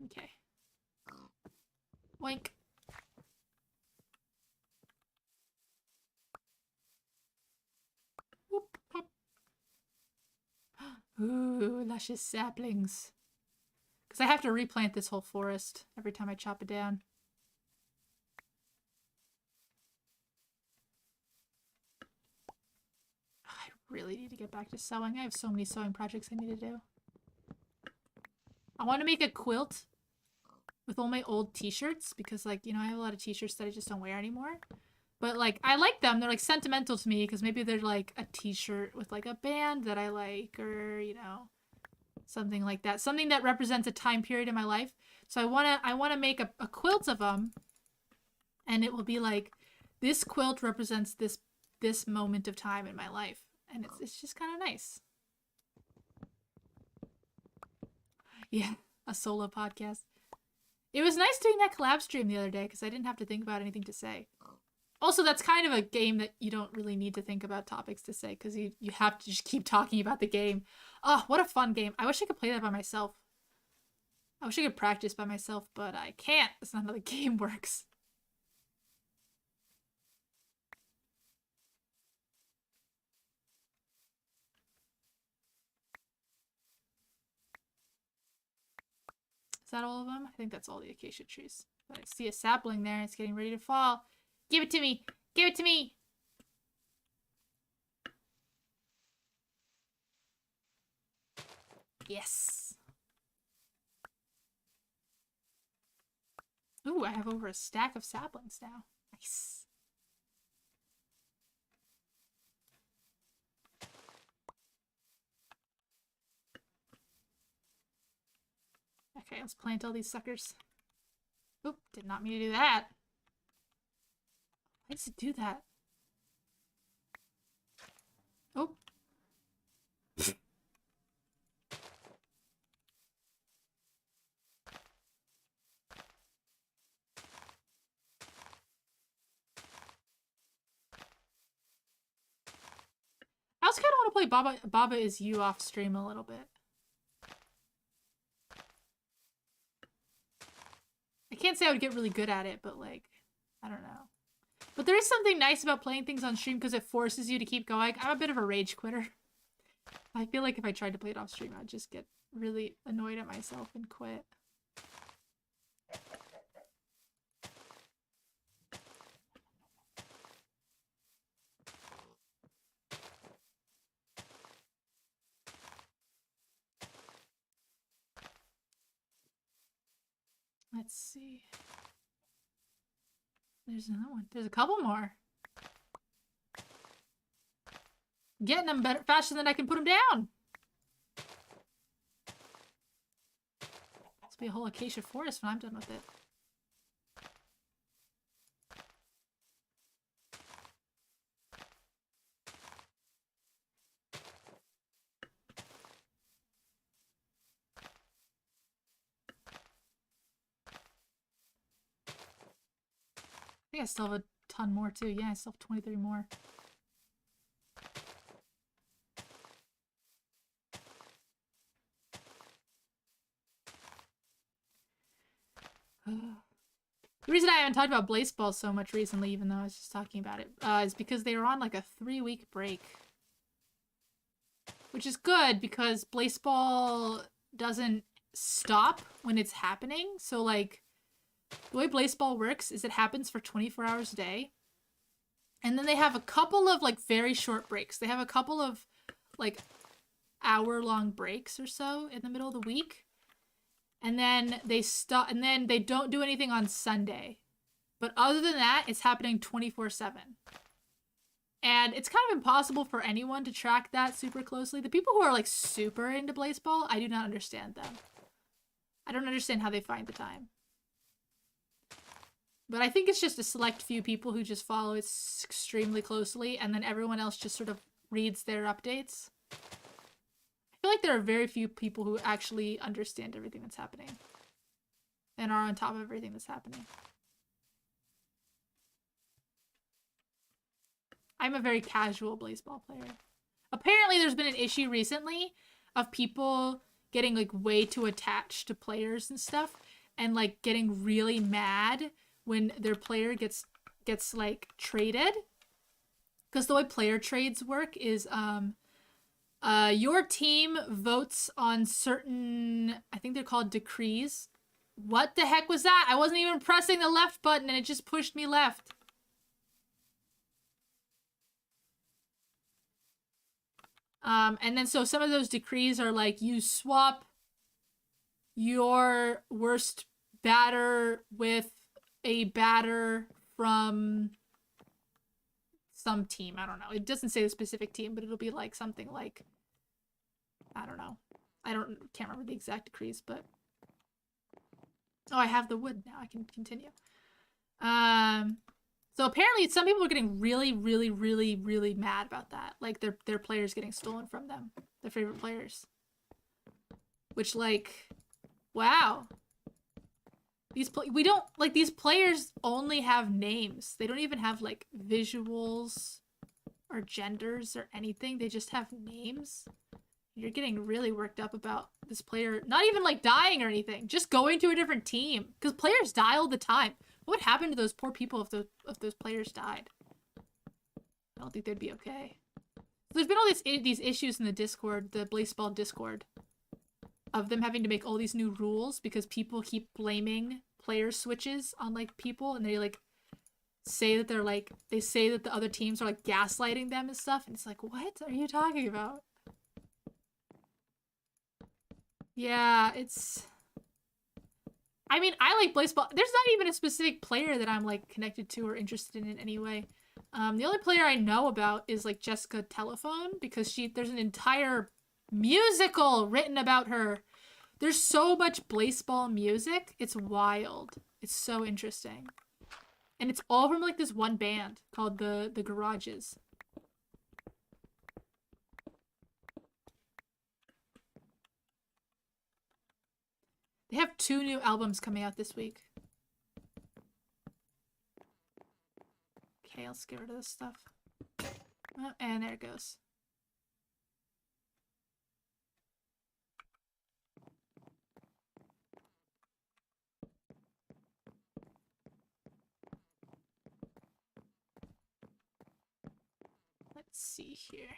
Okay. Boink. Whoop, whoop. Ooh, luscious saplings. Because I have to replant this whole forest every time I chop it down. I really need to get back to sewing. I have so many sewing projects I need to do. I want to make a quilt with all my old t-shirts because, like, you know, I have a lot of t-shirts that I just don't wear anymore. But, like, I like them. They're, like, sentimental to me because maybe they're, like, a t-shirt with, like, a band that I like or, you know, something like that. Something that represents a time period in my life. So I wanna make a quilt of them, and it will be like, this quilt represents this moment of time in my life. And it's just kind of nice. Yeah, a solo podcast. It was nice doing that collab stream the other day because I didn't have to think about anything to say. Also, that's kind of a game that you don't really need to think about topics to say because you have to just keep talking about the game. Oh, what a fun game. I wish I could play that by myself. I wish I could practice by myself, but I can't. That's not how the game works. Is that all of them? I think that's all the acacia trees. But I see a sapling there. It's getting ready to fall. Give it to me. Give it to me. Yes. Ooh, I have over a stack of saplings now. Nice. Okay, let's plant all these suckers. Oop, did not mean to do that. Why does it do that? Oh. I also kind of want to play Baba Is You off stream a little bit. I can't say I would get really good at it, but like, I don't know. But there is something nice about playing things on stream because it forces you to keep going. I'm a bit of a rage quitter. I feel like if I tried to play it off stream, I'd just get really annoyed at myself and quit. Let's see. There's another one. There's a couple more. Getting them better faster than I can put them down. This will be a whole acacia forest when I'm done with it. I think I still have a ton more too. Yeah, I still have 23 more. The reason I haven't talked about Blaseball so much recently, even though I was just talking about it, is because they were on like a 3-week break. Which is good because Blaseball doesn't stop when it's happening. So like, the way Blaseball works is it happens for 24 hours a day. And then they have a couple of like very short breaks. They have a couple of like hour-long breaks or so in the middle of the week. And then they stop, and then they don't do anything on Sunday. But other than that, it's happening 24/7. And it's kind of impossible for anyone to track that super closely. The people who are like super into Blaseball, I do not understand them. I don't understand how they find the time. But I think it's just a select few people who just follow it extremely closely, and then everyone else just sort of reads their updates. I feel like there are very few people who actually understand everything that's happening and are on top of everything that's happening. I'm a very casual Blaseball player. Apparently there's been an issue recently of people getting like way too attached to players and stuff, and like getting really mad when their player gets like traded. Because the way player trades work is your team votes on certain, I think they're called decrees. What the heck was that? I wasn't even pressing the left button and it just pushed me left. And then so some of those decrees are like, you swap your worst batter with a batter from some team. I don't know. It doesn't say the specific team, but it'll be like something like, I don't know. Can't remember the exact decrees, but oh, I have the wood now. I can continue. So apparently some people are getting really, really, really, really mad about that. Like their players getting stolen from them. Their favorite players. Which like, wow. These players only have names. They don't even have like visuals or genders or anything. They just have names. You're getting really worked up about this player not even like dying or anything, just going to a different team, because players die all the time. What would happen to those poor people if those players died? I don't think they'd be okay. There's been all these issues in the Discord, the Blaseball Discord, of them having to make all these new rules because people keep blaming player switches on like people, and they like say that they say that the other teams are like gaslighting them and stuff, and it's like, what are you talking about? Yeah, it's, I mean, I like Blaseball. There's not even a specific player that I'm like connected to or interested in any way. The only player I know about is like Jessica Telephone, because there's an entire musical written about her. There's so much Blaseball music. It's wild. It's so interesting. And it's all from like this one band called the Garages. They have 2 new albums coming out this week. Okay, let's get rid of this stuff. Oh, and there it goes. see here.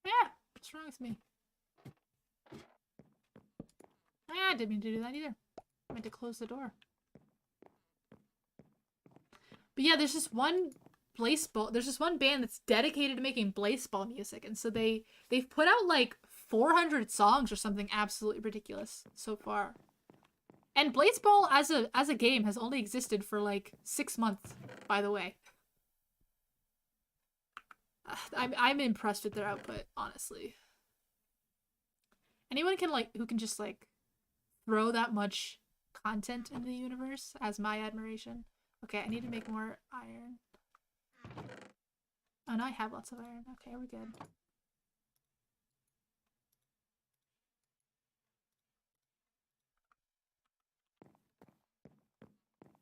Yeah, what's wrong with me? I didn't mean to do that either. I meant to close the door. But yeah, there's just one there's just one band that's dedicated to making blaseball music, and so they've put out like 400 songs or something absolutely ridiculous so far. And blaseball as a game has only existed for like 6 months, by the way. I'm impressed with their output, honestly. Anyone who can just like throw that much content into the universe has my admiration. Okay, I need to make more iron. Oh, no, I have lots of iron. Okay, we're good.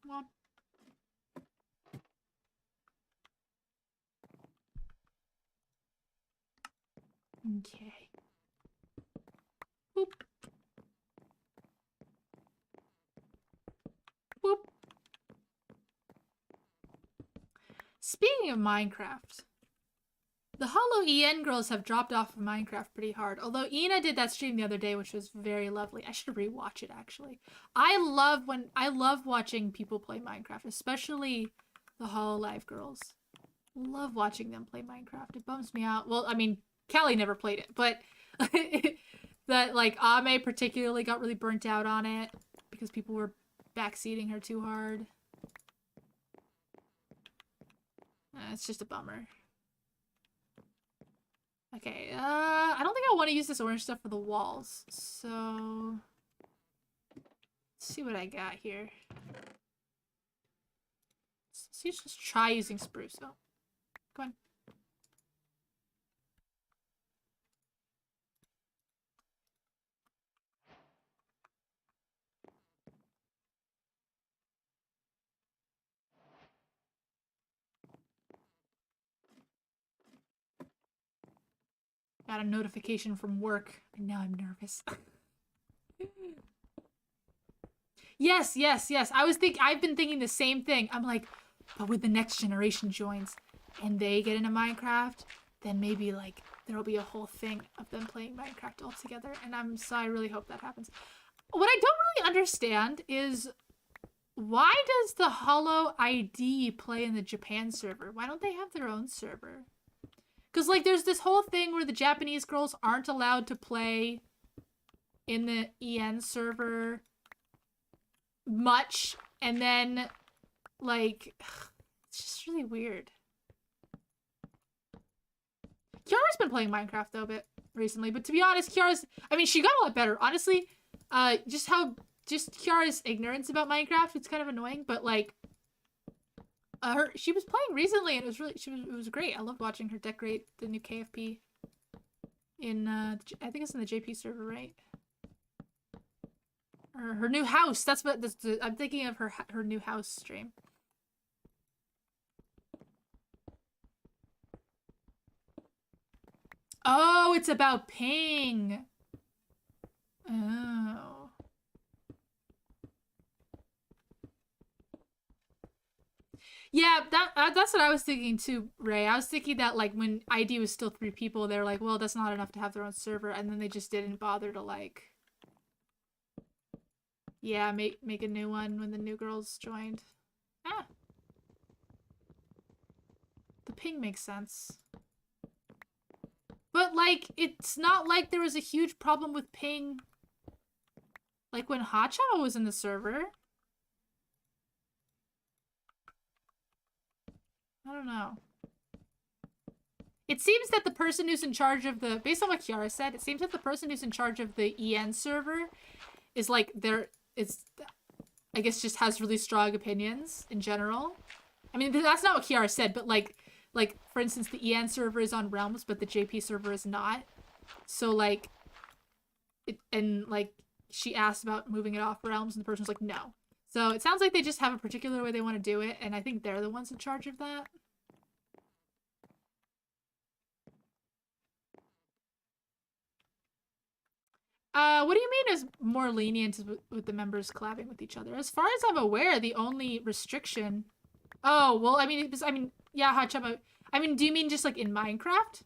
Come on. Okay. Boop. Boop. Speaking of Minecraft, the Hollow EN girls have dropped off of Minecraft pretty hard. Although Ina did that stream the other day, which was very lovely. I should rewatch it actually. I love watching people play Minecraft, especially the Hololive girls. Love watching them play Minecraft. It bums me out. Well, I mean, Callie never played it, but that like Ame particularly got really burnt out on it because people were backseating her too hard. It's just a bummer. Okay, I don't think I want to use this orange stuff for the walls, so let's see what I got here. Let's just try using spruce. Oh, go on. Got a notification from work, and now I'm nervous. Yes. I've been thinking the same thing. I'm like, but when the next generation joins and they get into Minecraft, then maybe like there'll be a whole thing of them playing Minecraft all together. And I really hope that happens. What I don't really understand is why does the Hollow ID play in the Japan server? Why don't they have their own server? Because, like, there's this whole thing where the Japanese girls aren't allowed to play in the EN server much, and then, like, it's just really weird. Kiara's been playing Minecraft, though, a bit recently, but to be honest, she got a lot better. Honestly, just Kiara's ignorance about Minecraft, it's kind of annoying, but, like, she was playing recently, and it was great. I loved watching her decorate the new KFP in, I think it's in the JP server, right? Or her new house. I'm thinking of her new house stream. Oh, it's about Ping. Oh. Yeah, that's what I was thinking too, Ray. I was thinking that like when ID was still 3 people, they were like, well, that's not enough to have their own server, and then they just didn't bother to like, yeah, make a new one when the new girls joined. Ah. The Ping makes sense. But like, it's not like there was a huge problem with Ping like when Hachao was in the server. I don't know. It seems that the person who's in charge of based on what Kiara said, it seems that the person who's in charge of the EN server is like, I guess just has really strong opinions in general. I mean, that's not what Kiara said, but like, for instance, the EN server is on Realms, but the JP server is not. So like, she asked about moving it off Realms, and the person was like, no. So it sounds like they just have a particular way they want to do it, and I think they're the ones in charge of that. What do you mean is more lenient with the members collabing with each other? As far as I'm aware, the only restriction... Oh, well, I mean, Yeah, hot choppa. I mean, do you mean just like in Minecraft?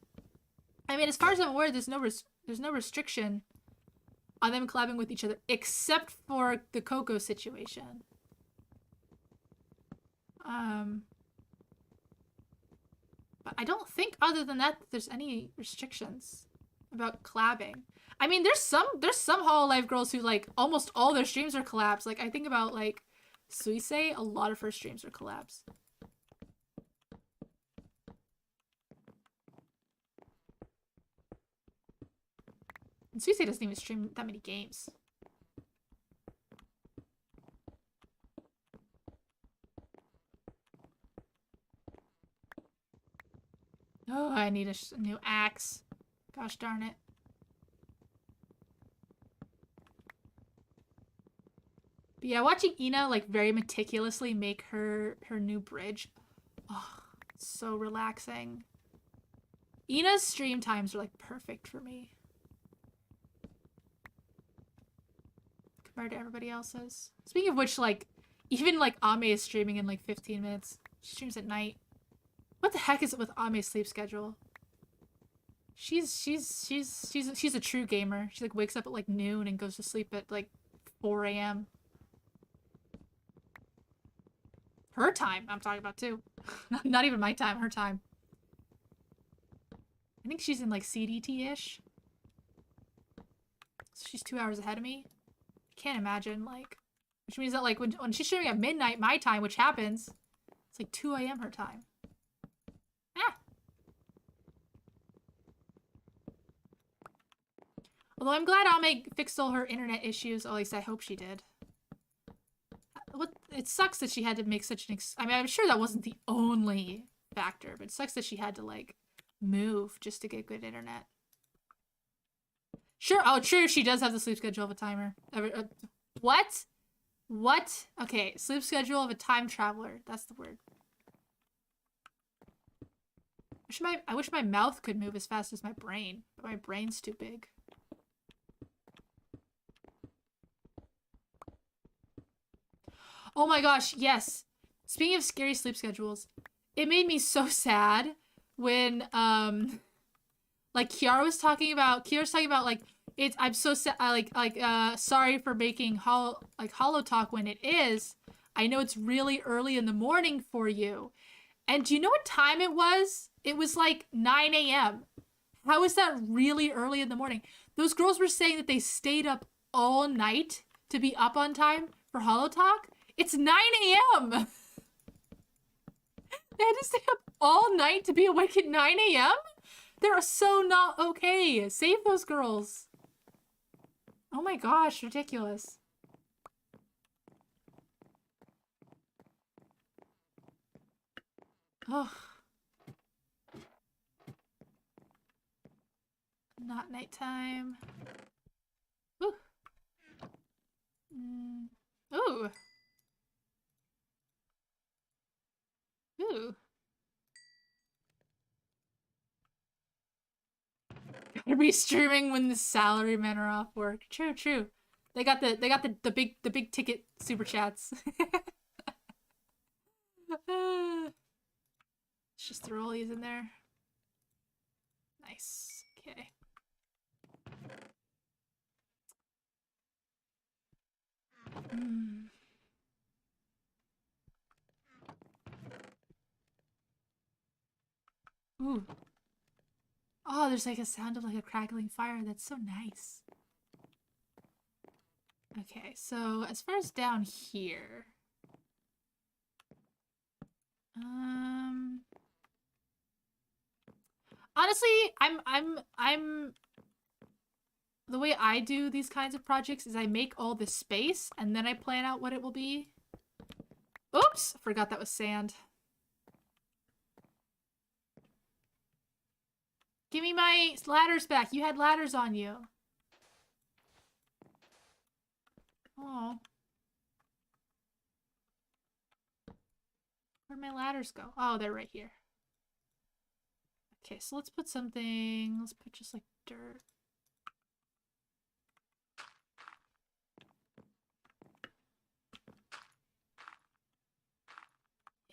I mean, as far as I'm aware, there's no restriction on them collabing with each other, except for the Coco situation. But I don't think other than that there's any restrictions about collabing. I mean, there's some Hololive girls who like almost all their streams are collabs. Like I think about like Suise, a lot of her streams are collabs. And Suise doesn't even stream that many games. Oh, I need a new axe. Gosh darn it. But yeah, watching Ina like very meticulously make her new bridge. Oh, it's so relaxing. Ina's stream times are like perfect for me. Compared to everybody else's. Speaking of which, like, even like Ame is streaming in like 15 minutes. She streams at night. What the heck is it with Ame's sleep schedule? She's a true gamer. She like wakes up at like noon and goes to sleep at like 4 a.m. Her time, I'm talking about too. Not even my time, her time. I think she's in like CDT-ish. So she's 2 hours ahead of me. I can't imagine, like, which means that like when she's streaming at midnight my time, which happens, it's like 2 a.m. her time. Ah. Although I'm glad Ame fixed all her internet issues, or at least I hope she did. It sucks that she had to make such an I mean, I'm sure that wasn't the only factor, but it sucks that she had to like move just to get good internet. Sure. Oh, true. She does have the sleep schedule of a timer. What? What? Okay, sleep schedule of a time traveler. That's the word. I wish my mouth could move as fast as my brain, but my brain's too big. Oh my gosh, yes. Speaking of scary sleep schedules, it made me so sad when like Kiara's talking about like I'm so sad sorry for making hollow talk when it is. I know it's really early in the morning for you. And do you know what time it was? It was like 9 a.m. How is that really early in the morning? Those girls were saying that they stayed up all night to be up on time for hollow talk. It's 9 a.m. They had to stay up all night to be awake at 9 a.m.? They're so not okay. Save those girls. Oh my gosh, ridiculous. Ugh. Not nighttime. Ooh. Ooh. Ooh. Gotta be streaming when the salarymen are off work. True, true. They got the big ticket super chats. Let's just throw all these in there. Nice. Okay. Ooh. Oh, there's like a sound of like a crackling fire. That's so nice. Okay, so as far as down here, honestly, I'm the way I do these kinds of projects is I make all the space and then I plan out what it will be. Oops, forgot that was sand. Give me my ladders back. You had ladders on you. Oh. Where'd my ladders go? Oh, they're right here. Okay, so let's put something. Let's put just like dirt.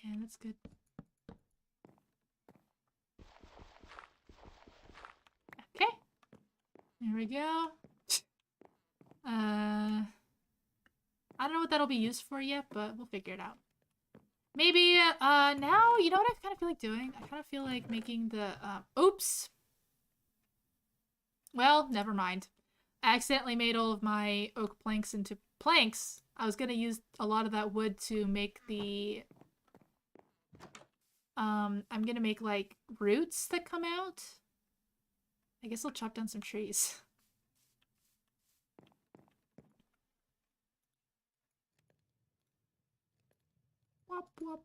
Yeah, that's good. There we go. I don't know what that'll be used for yet, but we'll figure it out. Maybe, now, you know what I kind of feel like doing? I kind of feel like making the, oops. Well, never mind. I accidentally made all of my oak planks into planks. I was gonna use a lot of that wood to make the, I'm gonna make, like, roots that come out. I guess I'll chop down some trees. Wop, wop.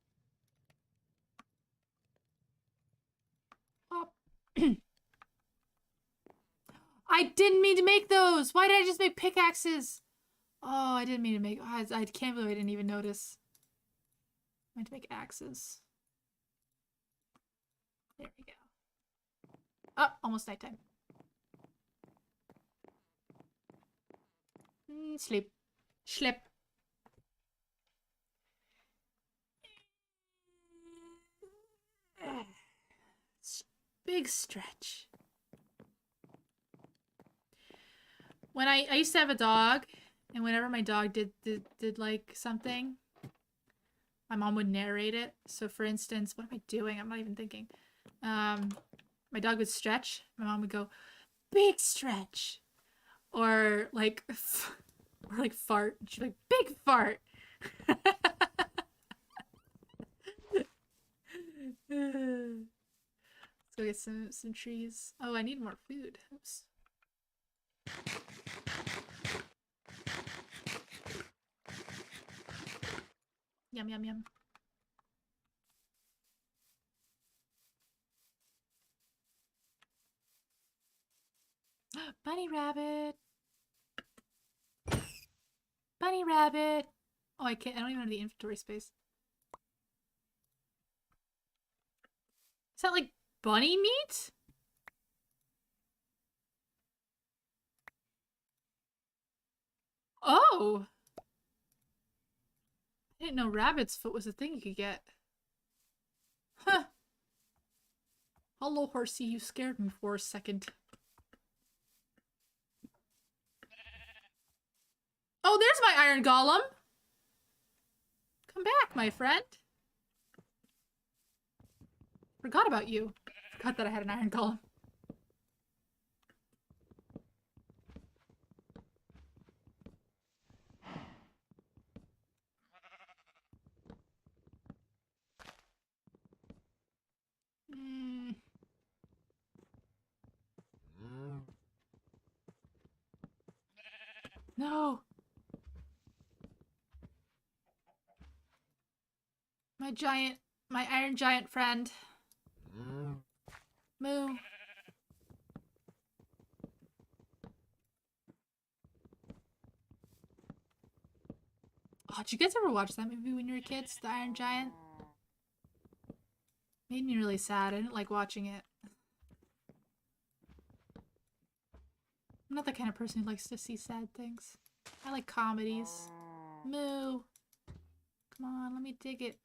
Wop. I didn't mean to make those! Why did I just make pickaxes? Oh, I didn't mean to make... Oh, I can't believe I didn't even notice. I meant to make axes. There we go. Oh, almost nighttime. Sleep. Schlip. Big stretch. When I used to have a dog, and whenever my dog did like something, my mom would narrate it. So for instance, what am I doing? I'm not even thinking. My dog would stretch. My mom would go, big stretch. Or like, or like fart. She'd be like, big fart. Let's go get some trees. Oh, I need more food. Oops. Yum, yum, yum. Bunny rabbit. Bunny rabbit. Oh, I can't. I don't even have the inventory space. Is that like bunny meat? Oh! I didn't know rabbit's foot was a thing you could get. Huh. Hello, horsey. You scared me for a second. Oh, there's my iron golem! Come back, my friend. Forgot about you. Forgot that I had an iron golem. No. My iron giant friend. Moo. Oh, did you guys ever watch that movie when you were kids? The Iron Giant? Made me really sad. I didn't like watching it. I'm not the kind of person who likes to see sad things. I like comedies. Moo. Come on, let me dig it.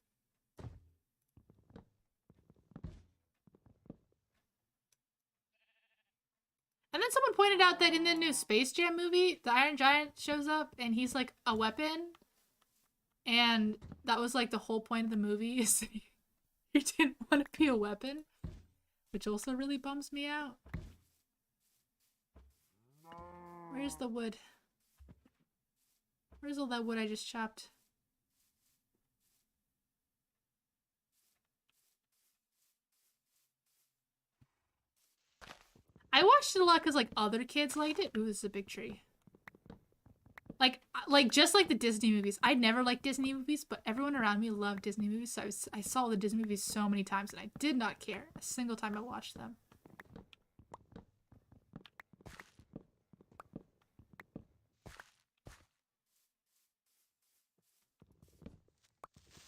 And then someone pointed out that in the new Space Jam movie, the Iron Giant shows up and he's like a weapon. And that was like the whole point of the movie is he didn't want to be a weapon. Which also really bums me out. Where's the wood? Where's all that wood I just chopped? I watched it a lot because like other kids liked it. Ooh, this is a big tree. Like just like the Disney movies. I never liked Disney movies, but everyone around me loved Disney movies. So I saw the Disney movies so many times and I did not care a single time I watched them.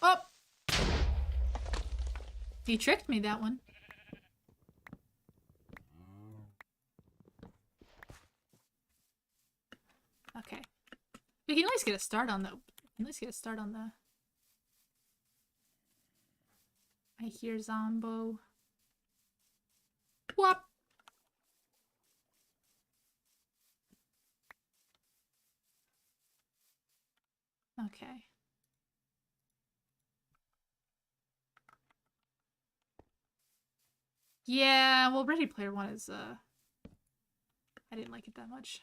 Oh! He tricked me, that one. Okay. We can at least get a start on the... I hear Zombo. Whoop! Okay. Yeah, well, Ready Player One is, I didn't like it that much.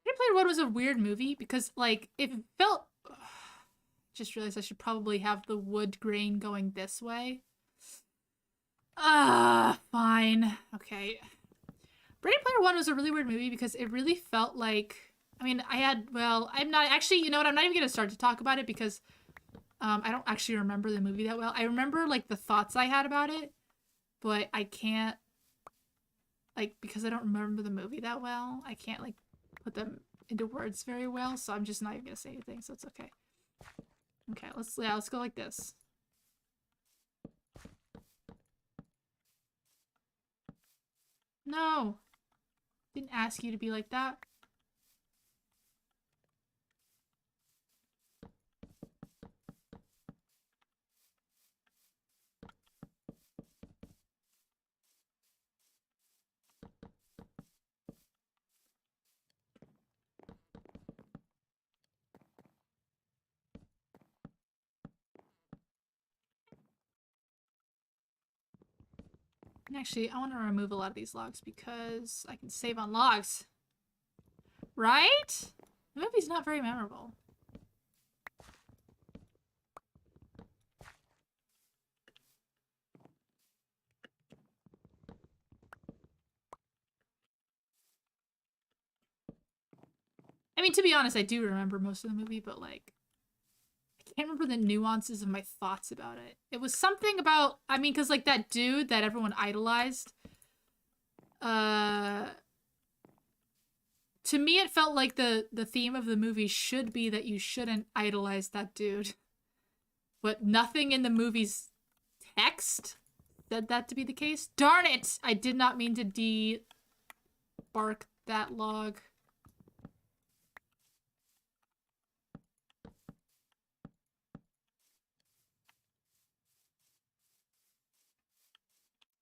Ready Player One was a weird movie because, like, it felt. Just realized I should probably have the wood grain going this way. Fine. Okay. Ready Player One was a really weird movie because it really felt like. I mean, I'm not actually. You know what? I'm not even gonna start to talk about it because, I don't actually remember the movie that well. I remember like the thoughts I had about it, but I can't. Like, because I don't remember the movie that well, I can't like put them into words very well. So I'm just not even gonna say anything. So it's okay. Okay, let's go like this. No, didn't ask you to be like that. Actually, I want to remove a lot of these logs because I can save on logs. Right? The movie's not very memorable. I mean, to be honest, I do remember most of the movie, but like, I can't remember the nuances of my thoughts about it. It was something about, I mean, because like that dude that everyone idolized, uh, to me, it felt like the theme of the movie should be that you shouldn't idolize that dude. But nothing in the movie's text said that to be the case. Darn it! I did not mean to bark that log.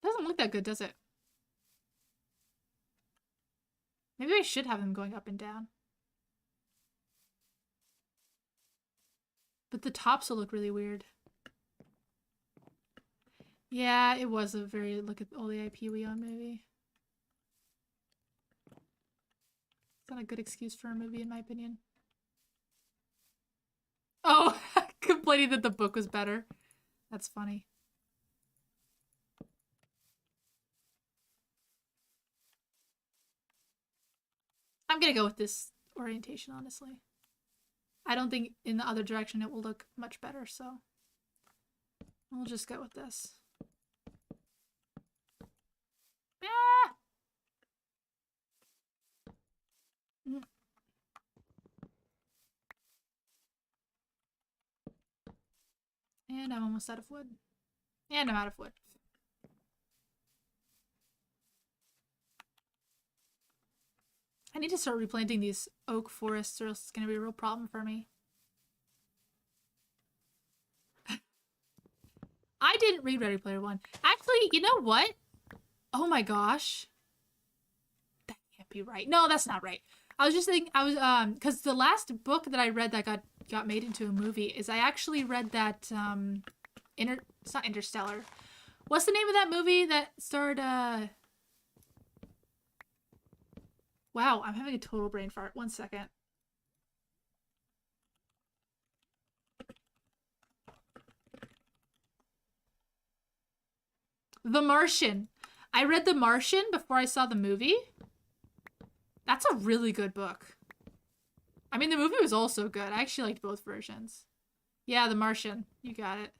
Doesn't look that good, does it? Maybe I should have them going up and down. But the tops will look really weird. Yeah, it was a very look at all the IP we own movie. It's not a good excuse for a movie, in my opinion. Oh, complaining that the book was better. That's funny. I'm gonna go with this orientation, honestly. I don't think in the other direction it will look much better, so we'll just go with this. Ah! And I'm almost out of wood. And I'm out of wood. I need to start replanting these oak forests or else it's going to be a real problem for me. I didn't read Ready Player One. Actually, you know what? Oh my gosh. That can't be right. No, that's not right. I was just thinking, because the last book that I read that got made into a movie is I actually read that, it's not Interstellar. What's the name of that movie that starred, wow, I'm having a total brain fart. 1 second. The Martian. I read The Martian before I saw the movie. That's a really good book. I mean, the movie was also good. I actually liked both versions. Yeah, The Martian. You got it.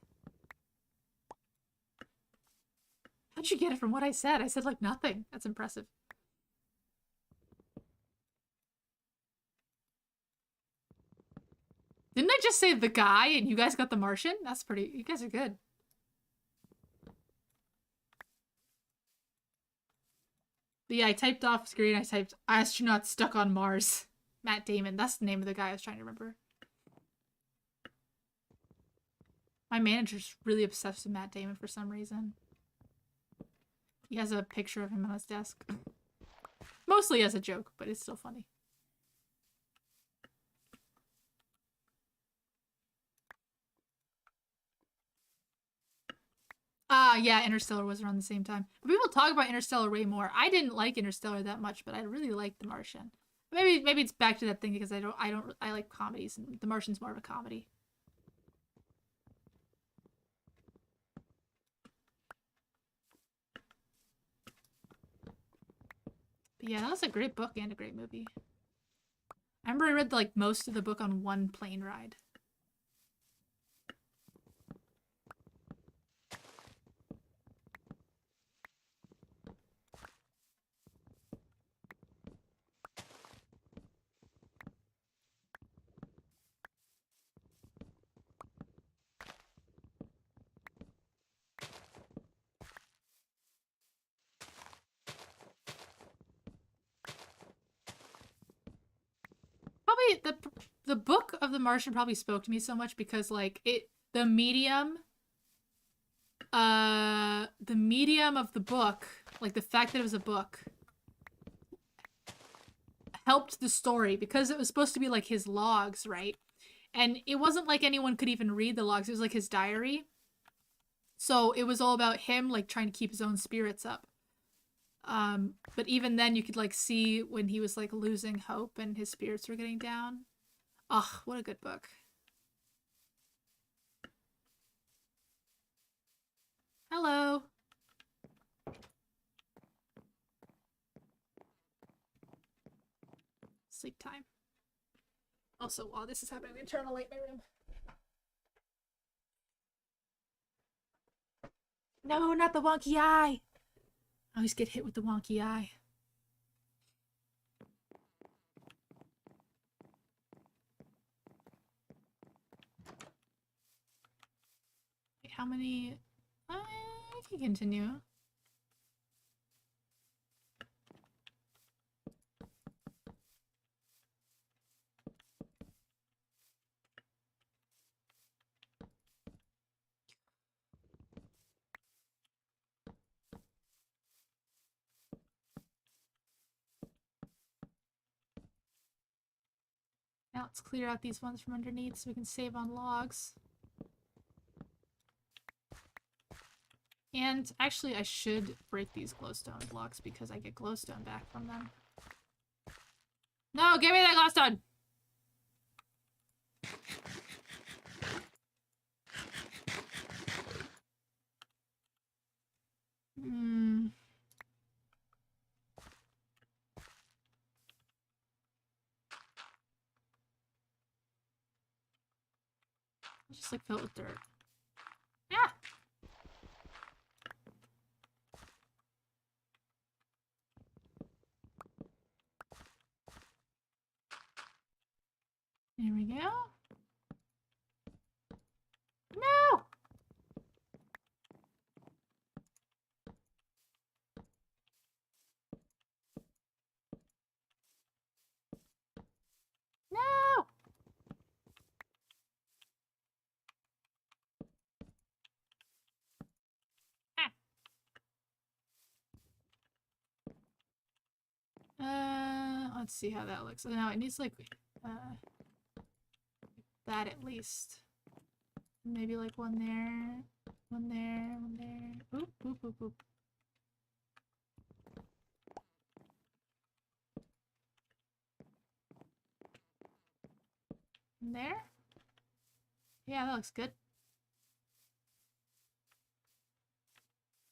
How'd you get it from what I said? I said like nothing. That's impressive. Didn't I just say the guy and you guys got The Martian? That's pretty... You guys are good. But yeah, I typed off screen. I typed astronaut stuck on Mars. Matt Damon. That's the name of the guy I was trying to remember. My manager's really obsessed with Matt Damon for some reason. He has a picture of him on his desk. Mostly as a joke, but it's still funny. Yeah, Interstellar was around the same time. People talk about Interstellar way more. I didn't like Interstellar that much, but I really liked The Martian. Maybe it's back to that thing because I like comedies, and The Martian's more of a comedy. But yeah, that was a great book and a great movie. I remember I read like most of the book on one plane ride. Probably the book of The Martian probably spoke to me so much because like the medium of the book, like the fact that it was a book, helped the story because it was supposed to be like his logs, right? And it wasn't like anyone could even read the logs. It was like his diary. So it was all about him like trying to keep his own spirits up. But even then you could like see when he was like losing hope and his spirits were getting down. Oh, what a good book. Hello. Sleep time. Also, while this is happening, I'm gonna turn on a light in my room. No, not the wonky eye. I always get hit with the wonky eye. Wait, how many? I can continue. Now let's clear out these ones from underneath so we can save on logs. And actually, I should break these glowstone blocks because I get glowstone back from them. No, give me that glowstone! Just like fill it with dirt. Yeah. There we go. No! No! Let's see how that looks. Now it needs like that at least. Maybe like one there, one there, one there. Oop, oop, oop, oop. And there? Yeah, that looks good.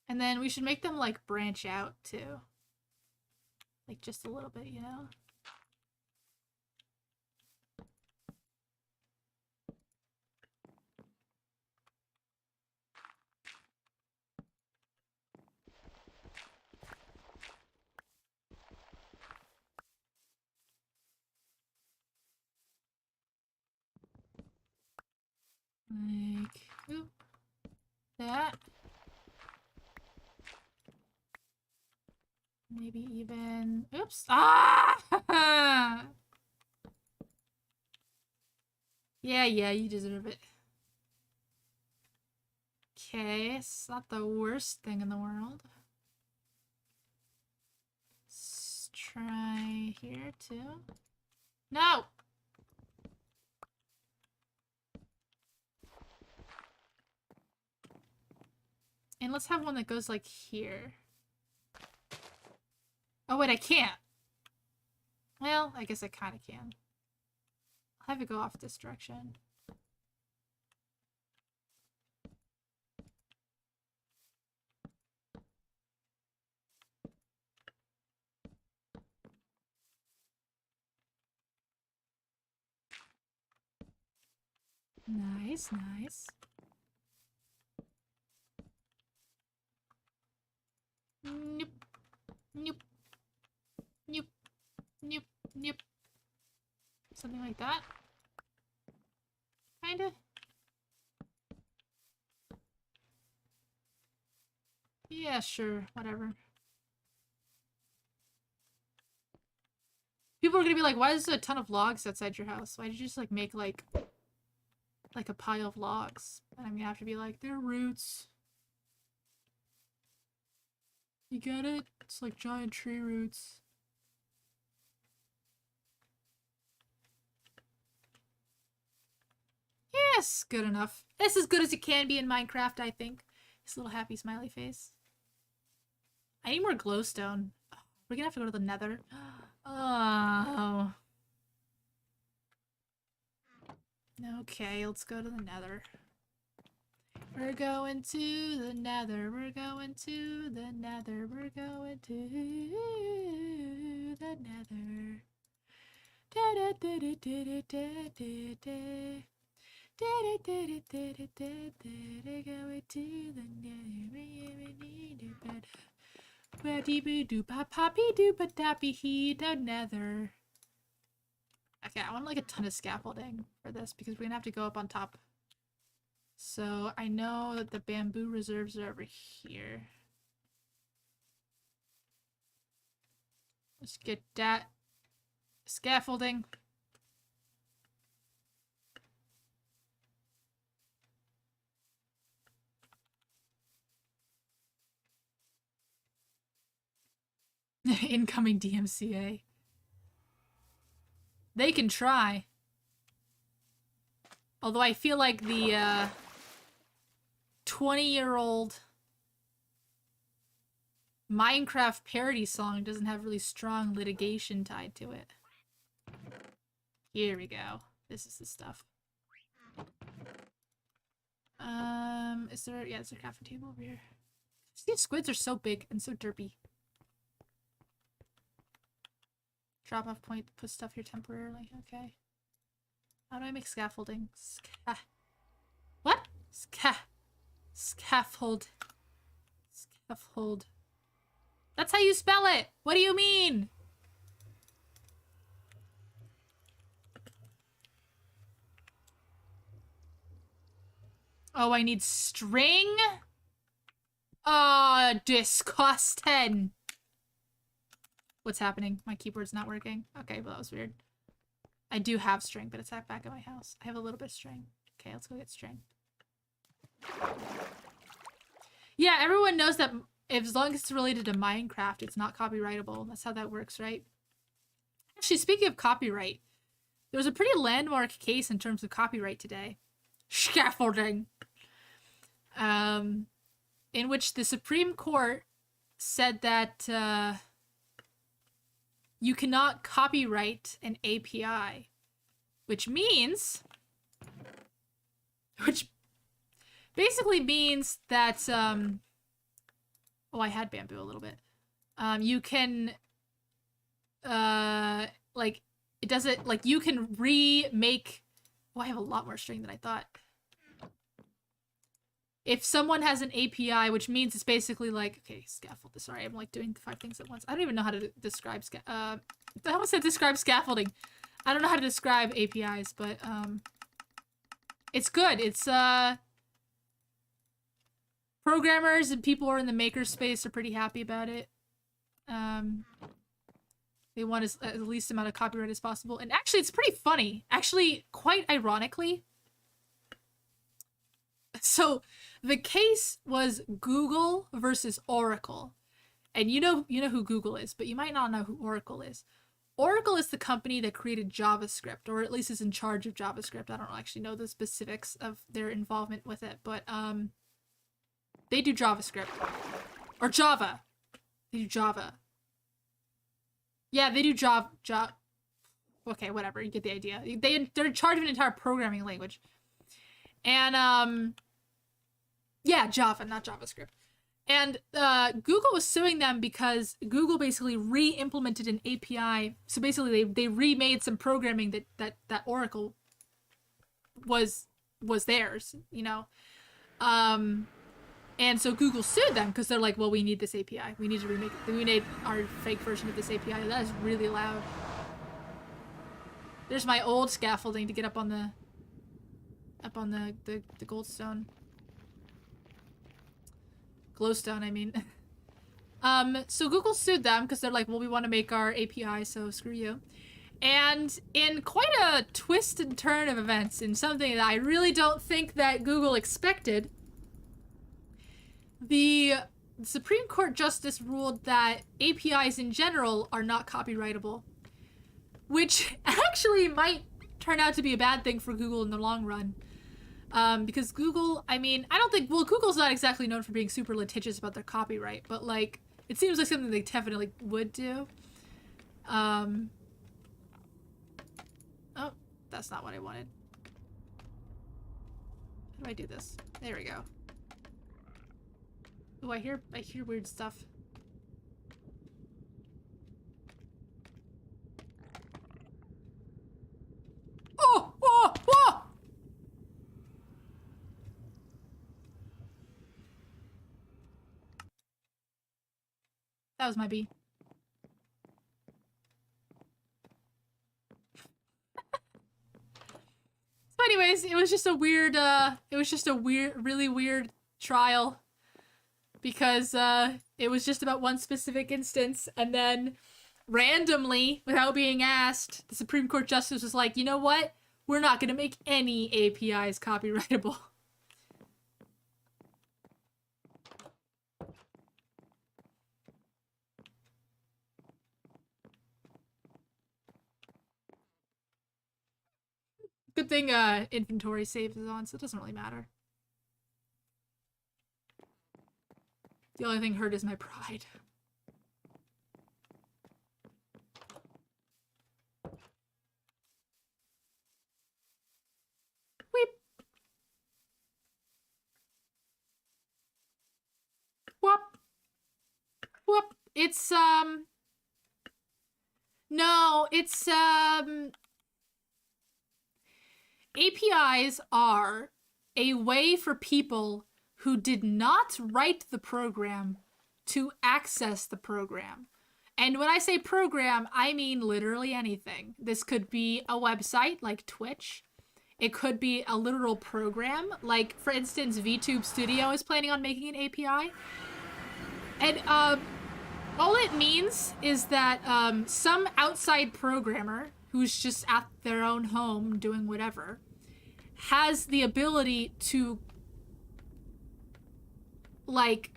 And then we should make them like branch out too. Like just a little bit, you know? Like, oop, that. Maybe even, oops, ah! Yeah, you deserve it. Okay, it's not the worst thing in the world. Let's try here too. No! And let's have one that goes like here. Oh wait, I can't. Well, I guess I kind of can. I'll have it go off this direction. Nice, nice. Nope. Nope. Nope. Nope. Nope. Something like that. Kinda. Yeah, sure. Whatever. People are gonna be like, why is there a ton of logs outside your house? Why did you just like make like a pile of logs? And I'm gonna have to be like, they're roots. You get it? It's like giant tree roots. Yes, good enough. It's as good as it can be in Minecraft, I think. This little happy smiley face. I need more glowstone. Oh, we're gonna have to go to the nether. Oh. Okay, let's go to the nether. We're going to the nether. We're going to the nether. We're going to the nether. Da da da da da da da da. Going to the nether. Okay, I want like a ton of scaffolding for this because we're gonna have to go up on top. So I know that the bamboo reserves are over here. Let's get that scaffolding. Incoming DMCA. They can try. Although I feel like the 20-year-old Minecraft parody song doesn't have really strong litigation tied to it. Here we go. This is the stuff. Is there, yeah, there's a crafting table over here. These squids are so big and so derpy. Drop off point, put stuff here temporarily. Okay. How do I make scaffolding? What? Scaffold. Scaffold. That's how you spell it! What do you mean? Oh, I need string? Disgusting. What's happening? My keyboard's not working. Okay, well, that was weird. I do have string, but it's back at my house. I have a little bit of string. Okay, let's go get string. Yeah, everyone knows that as long as it's related to Minecraft, it's not copyrightable. That's how that works, right? Actually, speaking of copyright, there was a pretty landmark case in terms of copyright today. Scaffolding. In which the Supreme Court said that you cannot copyright an API, which basically means that oh, I had bamboo a little bit. You can like it doesn't like you can remake. Oh, I have a lot more string than I thought. If someone has an API, which means it's basically like, okay, scaffold. Sorry, I'm like doing 5 things at once. I don't even know how to describe I almost said describe scaffolding. I don't know how to describe APIs, but it's good. It's programmers and people who are in the maker space are pretty happy about it. They want as least amount of copyright as possible. And actually, it's pretty funny. Actually, quite ironically. So the case was Google versus Oracle. And you know who Google is, but you might not know who Oracle is. Oracle is the company that created JavaScript, or at least is in charge of JavaScript. I don't actually know the specifics of their involvement with it, but they do JavaScript. Or Java. They do Java. Yeah, they do Java. Okay, whatever. You get the idea. They're in charge of an entire programming language. And, yeah, Java, not JavaScript. And Google was suing them because Google basically re-implemented an API. So basically, they remade some programming that Oracle was theirs, you know. And so Google sued them because they're like, well, we need this API. We need to remake it. We need our fake version of this API. That is really loud. There's my old scaffolding to get up on the goldstone. Glowstone, I mean. So Google sued them because they're like, well, we want to make our API, so screw you. And in quite a twist and turn of events, in something that I really don't think that Google expected, the Supreme Court Justice ruled that APIs in general are not copyrightable, which actually might turn out to be a bad thing for Google in the long run. Because Google, I mean, I don't think, well, Google's not exactly known for being super litigious about their copyright, but, like, it seems like something they definitely would do. Oh, that's not what I wanted. How do I do this? There we go. Oh, I hear weird stuff. Oh! Oh! Oh! That was my bee. So anyways, it was just a weird, really weird trial. Because, it was just about one specific instance, and then, randomly, without being asked, the Supreme Court Justice was like, you know what? We're not gonna make any APIs copyrightable. Good thing inventory saves is on, so it doesn't really matter. The only thing hurt is my pride. Weep. Whoop. Whoop. It's, no, it's, APIs are a way for people who did not write the program to access the program. And when I say program, I mean literally anything. This could be a website like Twitch. It could be a literal program. Like, for instance, VTube Studio is planning on making an API. And all it means is that some outside programmer who's just at their own home doing whatever has the ability to, like,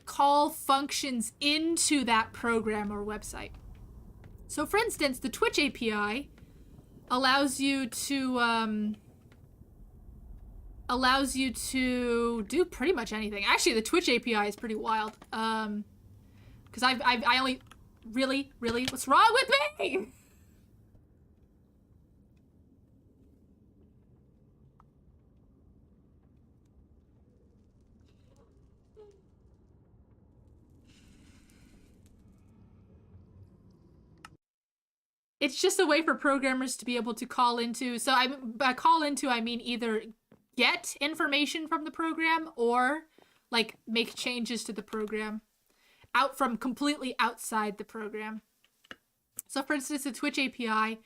call functions into that program or website. So, for instance, the Twitch API allows you to do pretty much anything. Actually, the Twitch API is pretty wild. Because I only really, what's wrong with me? It's just a way for programmers to be able to call into, so by call into, I mean either get information from the program or, like, make changes to the program out from completely outside the program. So, for instance, the Twitch API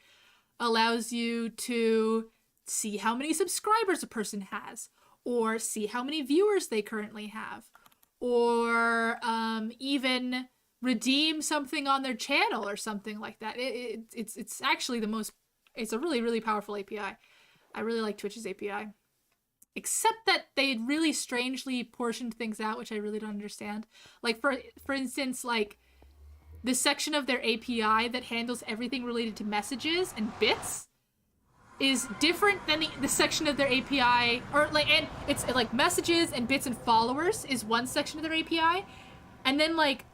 allows you to see how many subscribers a person has, or see how many viewers they currently have, or even redeem something on their channel or something like that. It's actually the most, it's a really, really powerful API. I really like Twitch's API. Except that they really strangely portioned things out, which I really don't understand. Like, for instance, like, the section of their API that handles everything related to messages and bits is different than the section of their API, or like, and it's like messages and bits and followers is one section of their API, and then like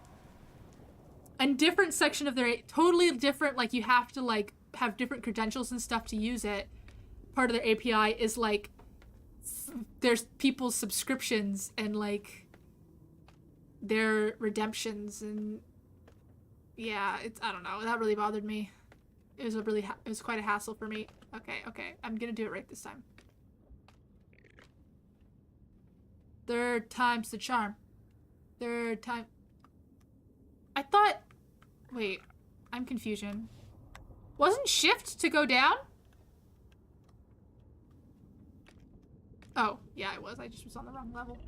a different section of their, totally different, like you have to like have different credentials and stuff to use it, part of their API is like there's people's subscriptions and like their redemptions, and yeah, it's, I don't know, that really bothered me. It was quite a hassle for me. Okay, I'm gonna do it right this time. Third time's the charm. Third time. I thought, wait, I'm confusion. Wasn't shift to go down? Oh, yeah, I was. I just was on the wrong level.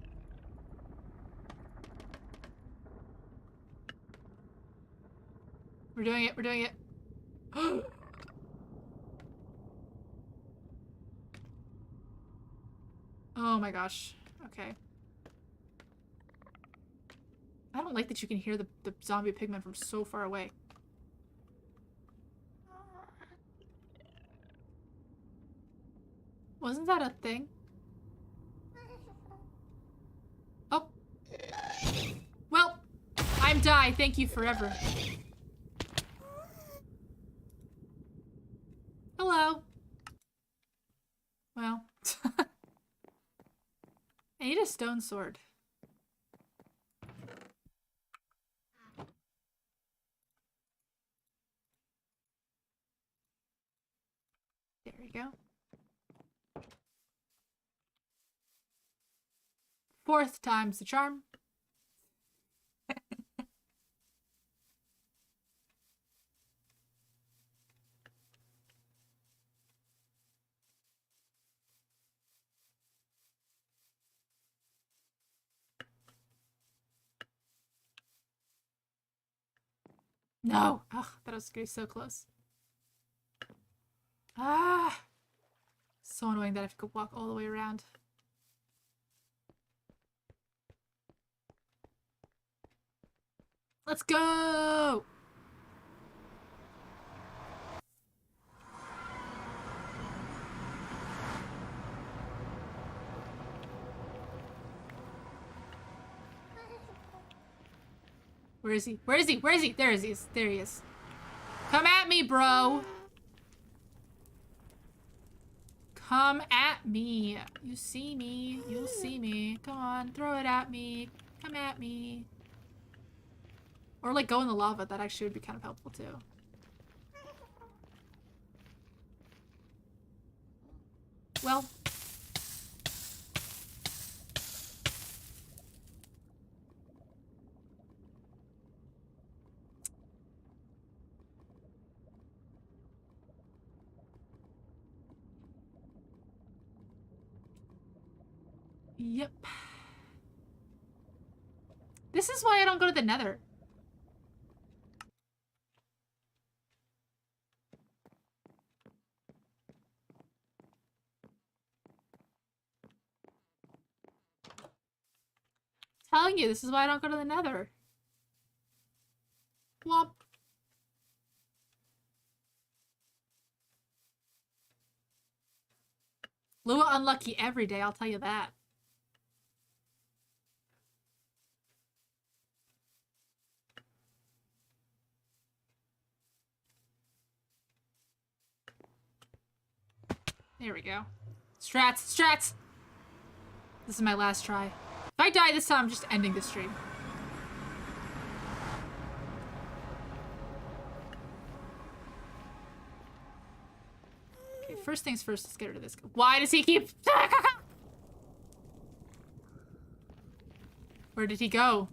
We're doing it. We're doing it. Oh my gosh. Okay. I don't like that you can hear the zombie pigmen from so far away. Wasn't that a thing? Oh. Well, I'm die. Thank you forever. Hello. Well. I need a stone sword. There we go. Fourth time's the charm. No! Ugh, that was gonna be so close. Ah! So annoying that I have to go walk all the way around. Let's go! Where is he? Where is he? Where is he? There he is. There he is. Come at me, bro! Come at me. You see me. You'll see me. Come on, throw it at me. Come at me. Or like go in the lava. That actually would be kind of helpful too. Well. Yep. This is why I don't go to the Nether. Telling you, this is why I don't go to the Nether. Womp. Lua unlucky every day, I'll tell you that. There we go. Strats! Strats! This is my last try. If I die this time, I'm just ending the stream. Okay, first things first, let's get rid of this. Why does he keep... Where did he go?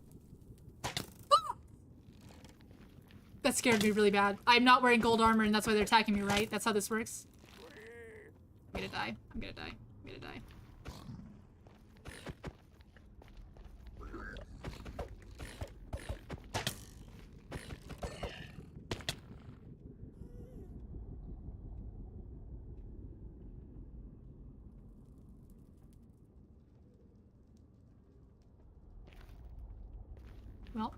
That scared me really bad. I'm not wearing gold armor and that's why they're attacking me, right? That's how this works? I'm gonna die. I'm gonna die. I'm gonna die. Well.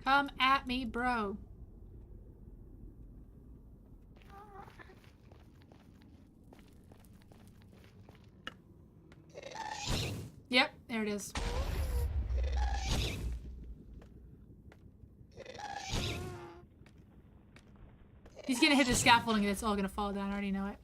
Come at me, bro. Yep, there it is. He's gonna hit the scaffolding and it's all gonna fall down. I already know it.